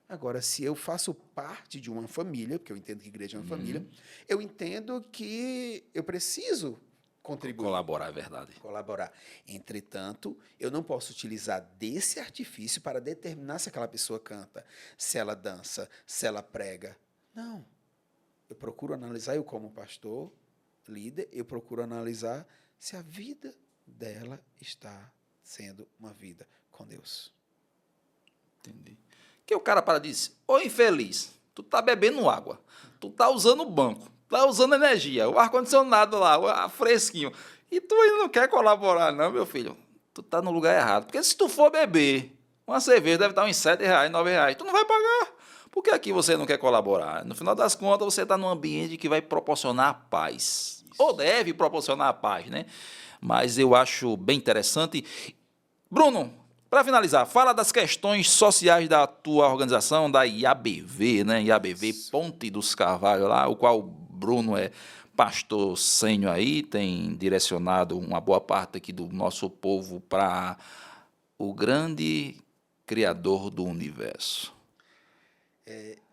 Agora, se eu faço parte de uma família, porque eu entendo que igreja é uma família, eu entendo que eu preciso contribuir. Colaborar, é verdade. Colaborar. Entretanto, eu não posso utilizar desse artifício para determinar se aquela pessoa canta, se ela dança, se ela prega. Não. Eu procuro analisar, eu como pastor, líder, eu procuro analisar se a vida dela está sendo uma vida com Deus. Entendi. Que o cara para e diz, ô infeliz, tu tá bebendo água, tu tá usando o banco, tá usando energia, o ar-condicionado lá, fresquinho, e tu ainda não quer colaborar não, meu filho? Tu tá no lugar errado. Porque se tu for beber, uma cerveja deve estar uns R$7, R$9, tu não vai pagar. Porque aqui você não quer colaborar. No final das contas, você está num ambiente que vai proporcionar paz. Isso. Ou deve proporcionar paz, né? Mas eu acho bem interessante. Bruno, para finalizar, fala das questões sociais da tua organização, da IABV, né? IABV Ponte dos Carvalhos, lá, o qual o Bruno é pastor sênior aí, tem direcionado uma boa parte aqui do nosso povo para o grande Criador do Universo.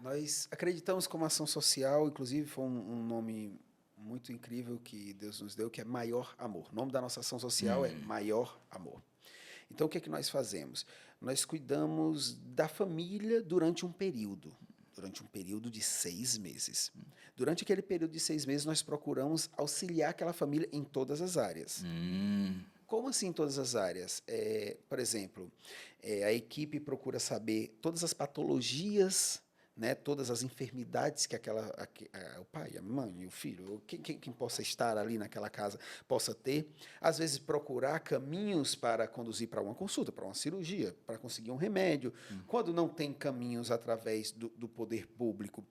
Nós acreditamos como ação social, inclusive foi um nome muito incrível que Deus nos deu, que é Maior Amor. O nome da nossa ação social é Maior Amor. Então, o que é que nós fazemos? Nós cuidamos da família durante um período de 6 meses. Durante aquele período de 6 meses, nós procuramos auxiliar aquela família em todas as áreas. Como assim em todas as áreas? Por exemplo, a equipe procura saber todas as patologias, né, todas as enfermidades que o pai, a mãe, o filho, quem possa estar ali naquela casa possa ter. Às vezes procurar caminhos para conduzir para uma consulta, para uma cirurgia, para conseguir um remédio. Quando não tem caminhos através do poder público,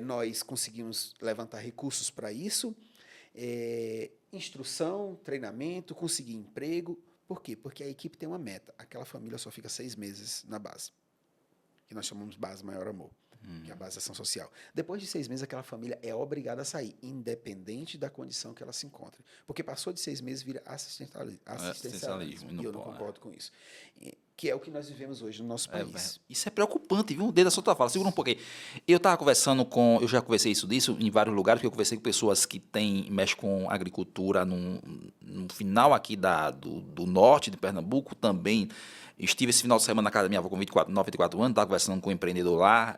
nós conseguimos levantar recursos para isso. Instrução, treinamento, conseguir emprego. Por quê? Porque a equipe tem uma meta. Aquela família só fica 6 meses na base, que nós chamamos de base Maior Amor, que é a base da ação social. Depois de 6 meses, aquela família é obrigada a sair, independente da condição que ela se encontre. Porque passou de 6 meses, vira assistencialismo. E eu não concordo com isso. Que é o que nós vivemos hoje no nosso país. Isso é preocupante, viu? Desde a sua fala, segura um pouquinho. Eu já conversei disso em vários lugares, porque eu conversei com pessoas que mexem com agricultura no final aqui do norte de Pernambuco também. Estive esse final de semana na casa da minha avó com 94 anos, estava conversando com um empreendedor lá,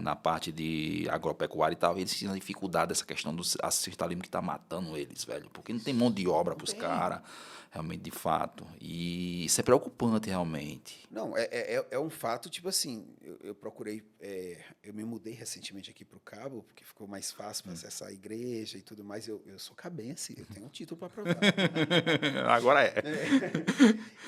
na parte de agropecuária e tal, e eles tinham dificuldade dessa questão do assistencialismo que está matando eles, velho, porque não tem mão de obra para os caras. realmente, de fato. E isso é preocupante, realmente. Não, é um fato, tipo assim, eu procurei, eu me mudei recentemente aqui para o Cabo, porque ficou mais fácil para acessar a igreja e tudo mais. Eu sou cabense, eu tenho um título para provar. Agora é.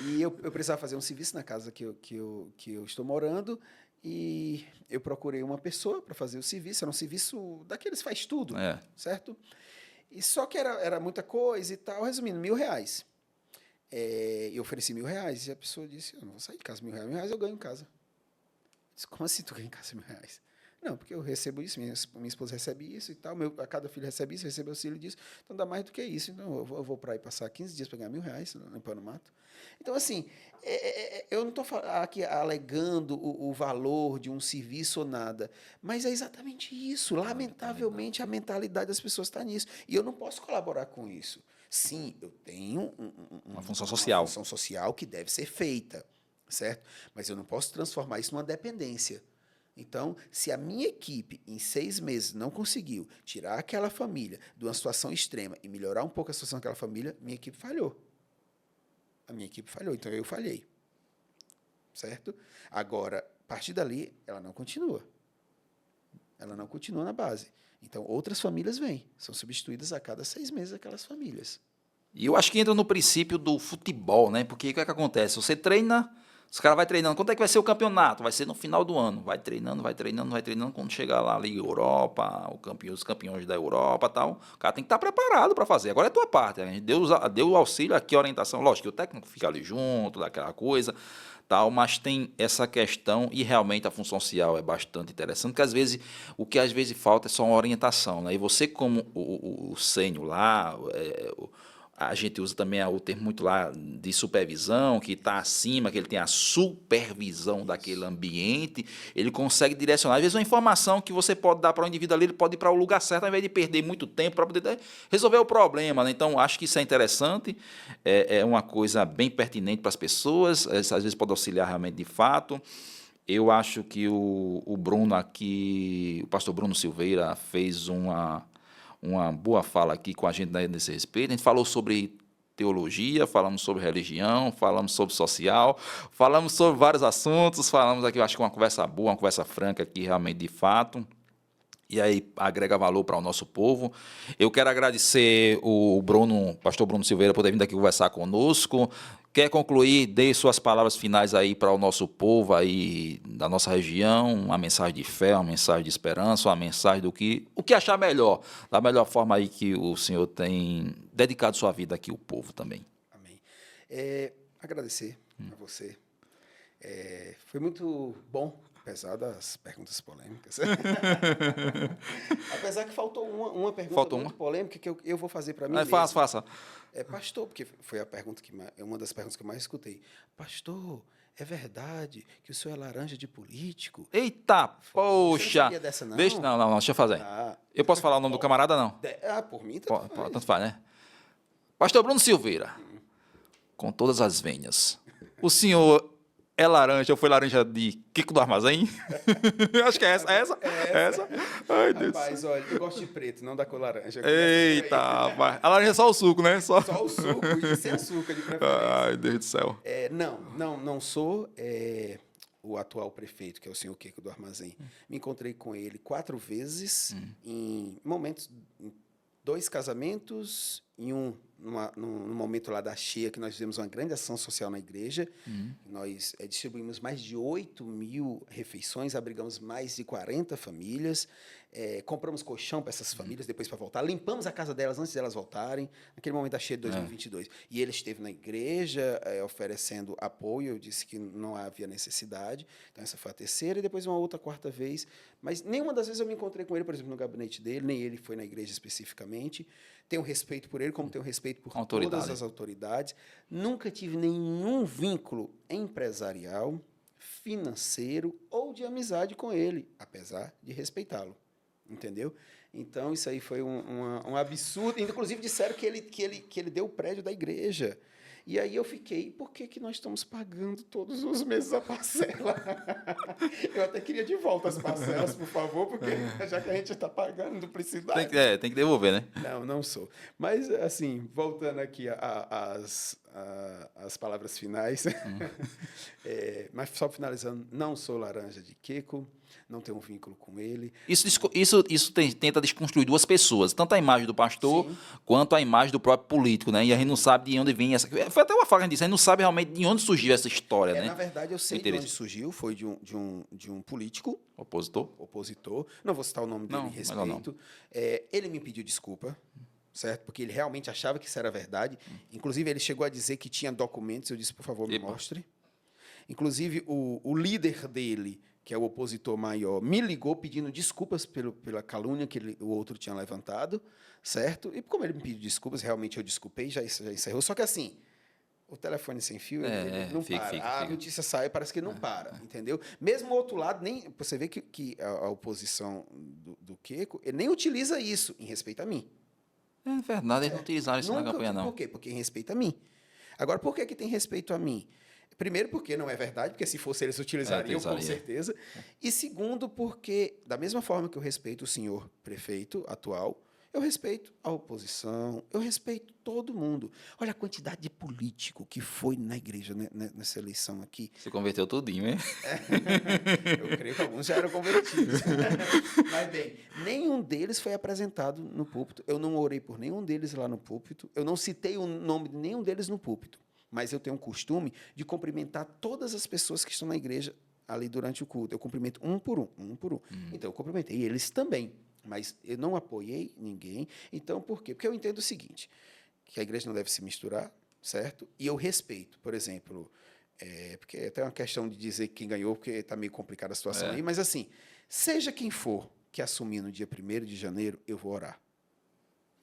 E eu precisava fazer um serviço na casa que eu estou morando, e eu procurei uma pessoa para fazer o serviço. Era um serviço daqueles faz tudo, É. certo? E só que era muita coisa e tal. Resumindo, R$ 1.000. Eu ofereci R$ 1.000 e a pessoa disse: eu não vou sair de casa, R$ 1.000 eu ganho em casa. Eu disse: como assim tu ganha em casa R$ 1.000? Não, porque eu recebo isso, minha esposa recebe isso e tal, a cada filho recebe isso, recebe auxílio disso, então dá mais do que isso. Então eu vou para aí passar 15 dias para ganhar R$ 1.000 limpando o mato. Então, assim, eu não estou aqui alegando o valor de um serviço ou nada, mas é exatamente isso. Lamentavelmente, a mentalidade das pessoas está nisso. E eu não posso colaborar com isso. Sim, eu tenho Uma função social. Uma função social que deve ser feita, certo? Mas eu não posso transformar isso numa dependência. Então, se a minha equipe, em 6 meses, não conseguiu tirar aquela família de uma situação extrema e melhorar um pouco a situação daquela família, minha equipe falhou. A minha equipe falhou, então eu falhei. Certo? Agora, a partir dali, ela não continua. Ela não continua na base. Então, outras famílias vêm, são substituídas a cada 6 meses aquelas famílias. E eu acho que entra no princípio do futebol, né? Porque o que é que acontece? Você treina, os caras vão treinando. Quando é que vai ser o campeonato? Vai ser no final do ano. Vai treinando, vai treinando, vai treinando. Quando chegar lá, Liga Europa, os campeões da Europa e tal, o cara tem que estar preparado para fazer. Agora é a tua parte. A gente deu o auxílio aqui, a orientação. Lógico que o técnico fica ali junto, daquela coisa, tal, mas tem essa questão e realmente a função social é bastante interessante, porque às vezes o que às vezes falta é só uma orientação, né? E você como o sênior lá, a gente usa também o termo muito lá de supervisão, que está acima, que ele tem a supervisão daquele ambiente, ele consegue direcionar. Às vezes uma informação que você pode dar para o indivíduo ali, ele pode ir para o lugar certo, ao invés de perder muito tempo para poder resolver o problema, né? Então, acho que isso é interessante, é uma coisa bem pertinente para as pessoas, às vezes pode auxiliar realmente de fato. Eu acho que o Bruno aqui, o pastor Bruno Silveira, fez uma boa fala aqui com a gente nesse respeito. A gente falou sobre teologia, falamos sobre religião, falamos sobre social, falamos sobre vários assuntos, falamos aqui, eu acho que uma conversa boa, uma conversa franca aqui, realmente, de fato. E aí agrega valor para o nosso povo. Eu quero agradecer o pastor Bruno Silveira, por ter vindo aqui conversar conosco. Quer concluir? Dê suas palavras finais aí para o nosso povo aí da nossa região, uma mensagem de fé, uma mensagem de esperança, uma mensagem do o que achar melhor, da melhor forma aí que o senhor tem dedicado sua vida aqui ao povo também. Amém. Agradecer a você. Foi muito bom, apesar das perguntas polêmicas. Apesar que faltou uma pergunta muito polêmica que eu vou fazer para mim mesmo. Faça. Pastor, porque foi uma das perguntas que eu mais escutei. Pastor, é verdade que o senhor é laranja de político? Eita, poxa! Você não sabia dessa, não? Não, deixa eu fazer. Eu posso falar o nome do camarada, não? Por mim, tanto faz, né? Pastor Bruno Silveira, com todas as venhas, o senhor é laranja ou foi laranja de Kiko do Armazém? Acho que é essa. Ai, Deus. Rapaz, olha, eu gosto de preto, não da cor laranja. Eita, rapaz. A laranja é só o suco, né? Só o suco e sem açúcar, de preferência. Ai, Deus do céu. Não sou o atual prefeito, que é o senhor Kiko do Armazém. Me encontrei com ele 4 vezes, em momentos, em 2 casamentos, no momento lá da cheia, que nós fizemos uma grande ação social na igreja. Nós distribuímos mais de 8.000 refeições, abrigamos mais de 40 famílias, compramos colchão para essas famílias depois para voltar, limpamos a casa delas antes delas voltarem, naquele momento da cheia de 2022. E ele esteve na igreja oferecendo apoio, eu disse que não havia necessidade. Então, essa foi a 3ª, e depois uma outra 4ª vez. Mas nenhuma das vezes eu me encontrei com ele, por exemplo, no gabinete dele, nem ele foi na igreja especificamente. Tenho respeito por ele, como tenho respeito por todas as autoridades. Nunca tive nenhum vínculo empresarial, financeiro ou de amizade com ele, apesar de respeitá-lo. Entendeu? Então, isso aí foi um absurdo. Inclusive, disseram que ele deu o prédio da igreja. E aí eu fiquei, por que nós estamos pagando todos os meses a parcela? Eu até queria de volta as parcelas, por favor, porque já que a gente está pagando duplicidade... Tem que devolver, né? Não sou. Mas, assim, voltando aqui às as palavras finais. Mas só finalizando, não sou laranja de Queco, não tenho um vínculo com ele. Isso tenta desconstruir duas pessoas, tanto a imagem do pastor Sim. quanto a imagem do próprio político, né? E a gente não sabe de onde vem essa. Foi até uma fala que a gente disse, a gente não sabe realmente de onde surgiu essa história, né? Na verdade, eu sei de onde surgiu, foi de um político. Opositor. Não vou citar o nome dele Não, em melhor não. respeito. Ele me pediu desculpa, certo? Porque ele realmente achava que isso era verdade. Inclusive, ele chegou a dizer que tinha documentos. Eu disse, por favor, me Epa. mostre. Inclusive, o líder dele, que é o opositor maior, me ligou pedindo desculpas pela calúnia que o outro tinha levantado, certo? E como ele me pediu desculpas, realmente eu desculpei, já encerrou. Só que assim, o telefone sem fio, ele não para. A notícia sai, parece que ele não para, entendeu? Mesmo o outro lado, nem você vê que a oposição do Queco, ele nem utiliza isso em respeito a mim. É verdade, eles não utilizaram isso na campanha, não. Por quê? Porque em respeito a mim. Agora, por que tem respeito a mim? Primeiro, porque não é verdade, porque se fosse eles utilizariam, com certeza. E segundo, porque, da mesma forma que eu respeito o senhor prefeito atual, eu respeito a oposição, eu respeito todo mundo. Olha a quantidade de político que foi na igreja nessa eleição aqui. Se converteu tudinho, hein? Eu creio que alguns já eram convertidos. Mas, bem, nenhum deles foi apresentado no púlpito. Eu não orei por nenhum deles lá no púlpito. Eu não citei o nome de nenhum deles no púlpito. Mas eu tenho um costume de cumprimentar todas as pessoas que estão na igreja ali durante o culto. Eu cumprimento um por um. Então, eu cumprimentei eles também. Mas eu não apoiei ninguém. Então, por quê? Porque eu entendo o seguinte, que a igreja não deve se misturar, certo? E eu respeito, por exemplo, porque é até uma questão de dizer quem ganhou, porque está meio complicada a situação aí, mas assim, seja quem for que assumir no dia 1º de janeiro, eu vou orar.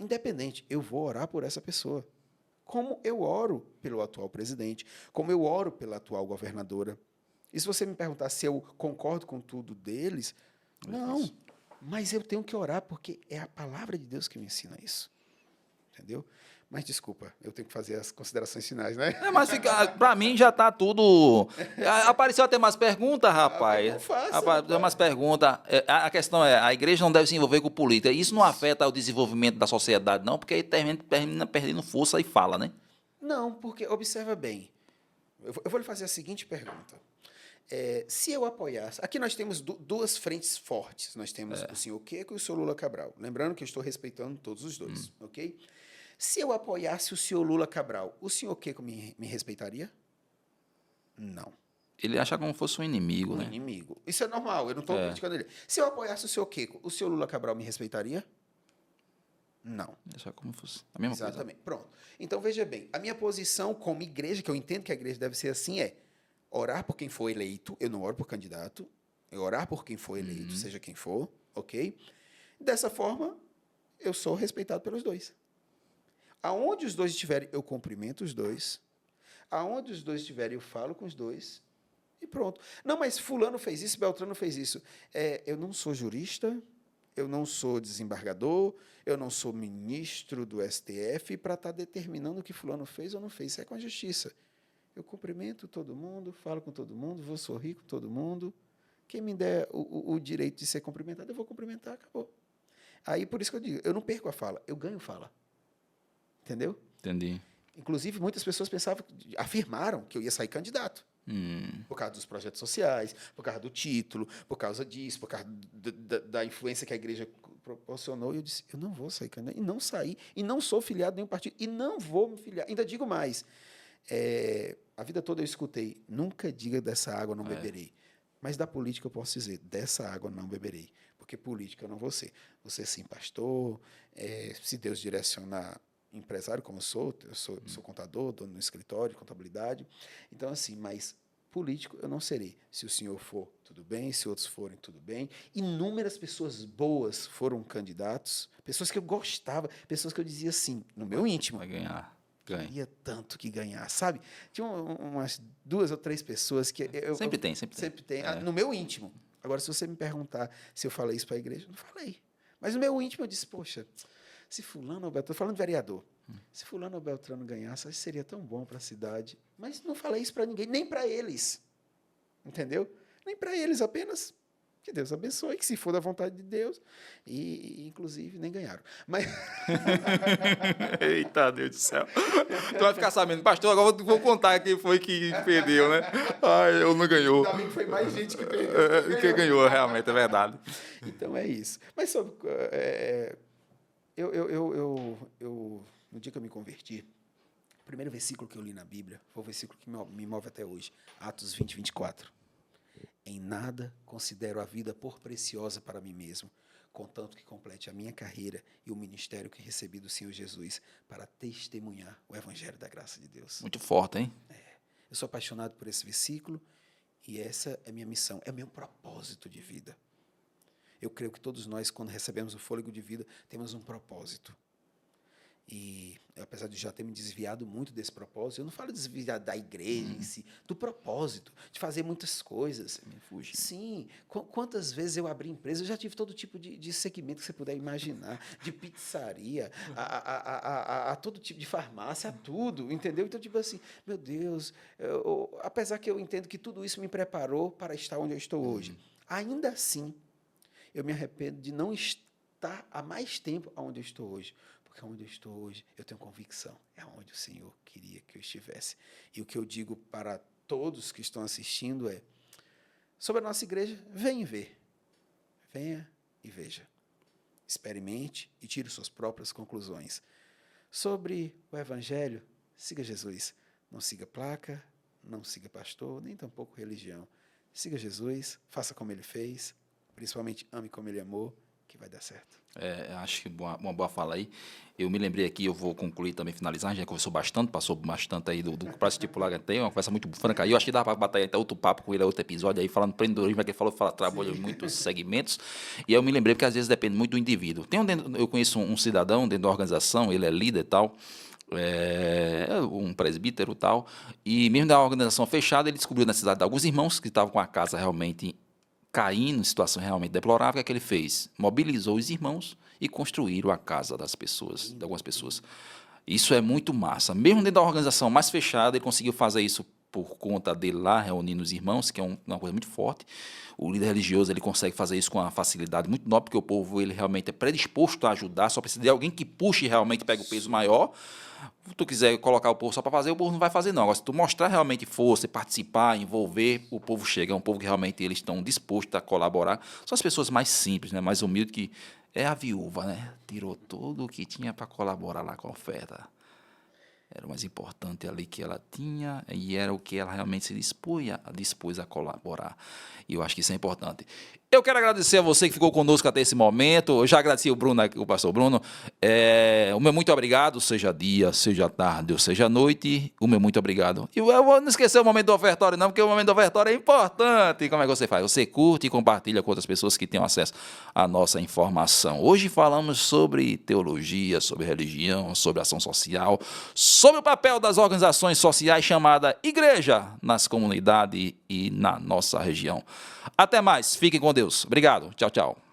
Independente, eu vou orar por essa pessoa. Como eu oro pelo atual presidente, como eu oro pela atual governadora. E se você me perguntar se eu concordo com tudo deles, não. Mas eu tenho que orar, porque é a palavra de Deus que me ensina isso. Entendeu? Mas, desculpa, eu tenho que fazer as considerações finais, né? Mas para mim já está tudo... Apareceu até mais perguntas, rapaz. Não faça, Apareceu umas perguntas. A questão é, a igreja não deve se envolver com política. Isso não afeta o desenvolvimento da sociedade, não, porque aí termina perdendo força e fala, né? Não, porque, observa bem, eu vou lhe fazer a seguinte pergunta. Se eu apoiasse... Aqui nós temos duas frentes fortes. Nós temos o senhor Queco e o senhor Lula Cabral. Lembrando que eu estou respeitando todos os dois, ok? Se eu apoiasse o senhor Lula Cabral, o senhor Queco me respeitaria? Não. Ele acha como se fosse um inimigo, né? Inimigo. Isso é normal, eu não estou criticando ele. Se eu apoiasse o senhor Queco, o senhor Lula Cabral me respeitaria? Não. Acha como se fosse a mesma Exatamente. Pronto. Então, veja bem, a minha posição como igreja, que eu entendo que a igreja deve ser assim, é orar por quem for eleito, eu não oro por candidato, eu orar por quem for eleito, seja quem for, ok? Dessa forma, eu sou respeitado pelos dois. Aonde os dois estiverem, eu cumprimento os dois. Aonde os dois estiverem, eu falo com os dois. E pronto. Não, mas fulano fez isso, Beltrano fez isso. Eu não sou jurista, eu não sou desembargador, eu não sou ministro do STF para estar determinando o que fulano fez ou não fez. Isso é com a justiça. Eu cumprimento todo mundo, falo com todo mundo, vou sorrir com todo mundo. Quem me der o direito de ser cumprimentado, eu vou cumprimentar, acabou. Aí, por isso que eu digo, eu não perco a fala, eu ganho fala. Entendeu? Entendi. Inclusive, muitas pessoas afirmaram que eu ia sair candidato. Por causa dos projetos sociais, por causa do título, por causa disso, por causa da influência que a igreja proporcionou. E eu disse, eu não vou sair candidato. E não saí. E não sou filiado a nenhum partido. E não vou me filiar. Ainda digo mais. A vida toda eu escutei, nunca diga dessa água não beberei. Mas da política eu posso dizer, dessa água não beberei. Porque política eu não vou ser. Você sim, pastor, se Deus direcionar empresário, como eu sou contador, dono do escritório de contabilidade. Então, assim, mas político eu não serei. Se o senhor for, tudo bem. Se outros forem, tudo bem. Inúmeras pessoas boas foram candidatos, pessoas que eu gostava, pessoas que eu dizia assim, no meu íntimo. Vai ganhar. Queria tanto que ganhar, sabe? Tinha umas 2 ou 3 pessoas que... Sempre tem. No meu íntimo. Agora, se você me perguntar se eu falei isso para a igreja, eu não falei. Mas no meu íntimo eu disse, poxa, se fulano ou Beltrano... Estou falando de vereador. Se fulano ou Beltrano ganhasse, acho que seria tão bom para a cidade. Mas não falei isso para ninguém, nem para eles. Entendeu? Nem para eles, apenas que Deus abençoe, que se for da vontade de Deus, e inclusive nem ganharam. Mas Eita, Deus do céu. Tu vai ficar sabendo, pastor, agora vou contar quem foi que perdeu, né? Ai, eu não ganhou. ainda bem que foi mais gente que perdeu. Quem ganhou, realmente, é verdade. Então é isso. Mas sobre, no dia que eu me converti, o primeiro versículo que eu li na Bíblia foi o versículo que me move até hoje, Atos 20, 24. Em nada considero a vida por preciosa para mim mesmo, contanto que complete a minha carreira e o ministério que recebi do Senhor Jesus para testemunhar o evangelho da graça de Deus. Muito forte, hein? Eu sou apaixonado por esse versículo e essa é minha missão, é meu propósito de vida. Eu creio que todos nós, quando recebemos o fôlego de vida, temos um propósito. E apesar de já ter me desviado muito desse propósito, eu não falo desviar da igreja em si, do propósito, de fazer muitas coisas. Me fugi. Sim, quantas vezes eu abri empresa, eu já tive todo tipo de segmento que você puder imaginar, de pizzaria, a todo tipo de farmácia, a tudo, entendeu? Então, tipo assim, meu Deus, apesar que eu entendo que tudo isso me preparou para estar onde eu estou hoje, ainda assim, eu me arrependo de não estar há mais tempo onde eu estou hoje. Porque onde eu estou hoje, eu tenho convicção, é onde o Senhor queria que eu estivesse. E o que eu digo para todos que estão assistindo é, sobre a nossa igreja, venha ver. Venha e veja. Experimente e tire suas próprias conclusões. Sobre o Evangelho, siga Jesus. Não siga placa, não siga pastor, nem tampouco religião. Siga Jesus, faça como Ele fez, principalmente ame como Ele amou, que vai dar certo. Acho que uma boa fala aí. Eu me lembrei aqui, eu vou concluir também, finalizar. A gente já conversou bastante, passou bastante aí do prazo estipular que tem, uma conversa muito franca aí. Eu acho que dá para bater até outro papo com ele, outro episódio aí, falando empreendedorismo, que ele falou trabalha em muitos segmentos. E eu me lembrei, porque às vezes depende muito do indivíduo. Eu conheço um cidadão dentro da organização, ele é líder e tal, um presbítero e tal, e mesmo da organização fechada, ele descobriu a necessidade de alguns irmãos que estavam com a casa realmente caindo em situação realmente deplorável. O que é que ele fez? Mobilizou os irmãos e construíram a casa das pessoas, de algumas pessoas. Isso é muito massa. Mesmo dentro da organização mais fechada, ele conseguiu fazer isso por conta dele lá, reunindo os irmãos, que é uma coisa muito forte. O líder religioso, ele consegue fazer isso com uma facilidade muito nobre, porque o povo ele realmente é predisposto a ajudar, só precisa de alguém que puxe e realmente pega o peso maior. Se tu quiser colocar o povo só para fazer, o povo não vai fazer, não. Agora, se tu mostrar realmente força, participar, envolver, o povo chega. É um povo que realmente eles estão dispostos a colaborar. São as pessoas mais simples, né? Mais humildes, que é a viúva, né? Tirou tudo o que tinha para colaborar lá com a oferta. Era o mais importante ali que ela tinha e era o que ela realmente se dispôs a colaborar. E eu acho que isso é importante. Eu quero agradecer a você que ficou conosco até esse momento. Eu já agradeci o Bruno, o pastor Bruno. O meu muito obrigado, seja dia, seja tarde ou seja noite. O meu muito obrigado. E eu vou não esquecer o momento do ofertório, não, porque o momento do ofertório é importante. Como é que você faz? Você curte e compartilha com outras pessoas que tenham acesso à nossa informação. Hoje falamos sobre teologia, sobre religião, sobre ação social, sobre o papel das organizações sociais chamada igreja nas comunidades e na nossa região. Até mais. Fiquem com Deus. Obrigado. Tchau, tchau.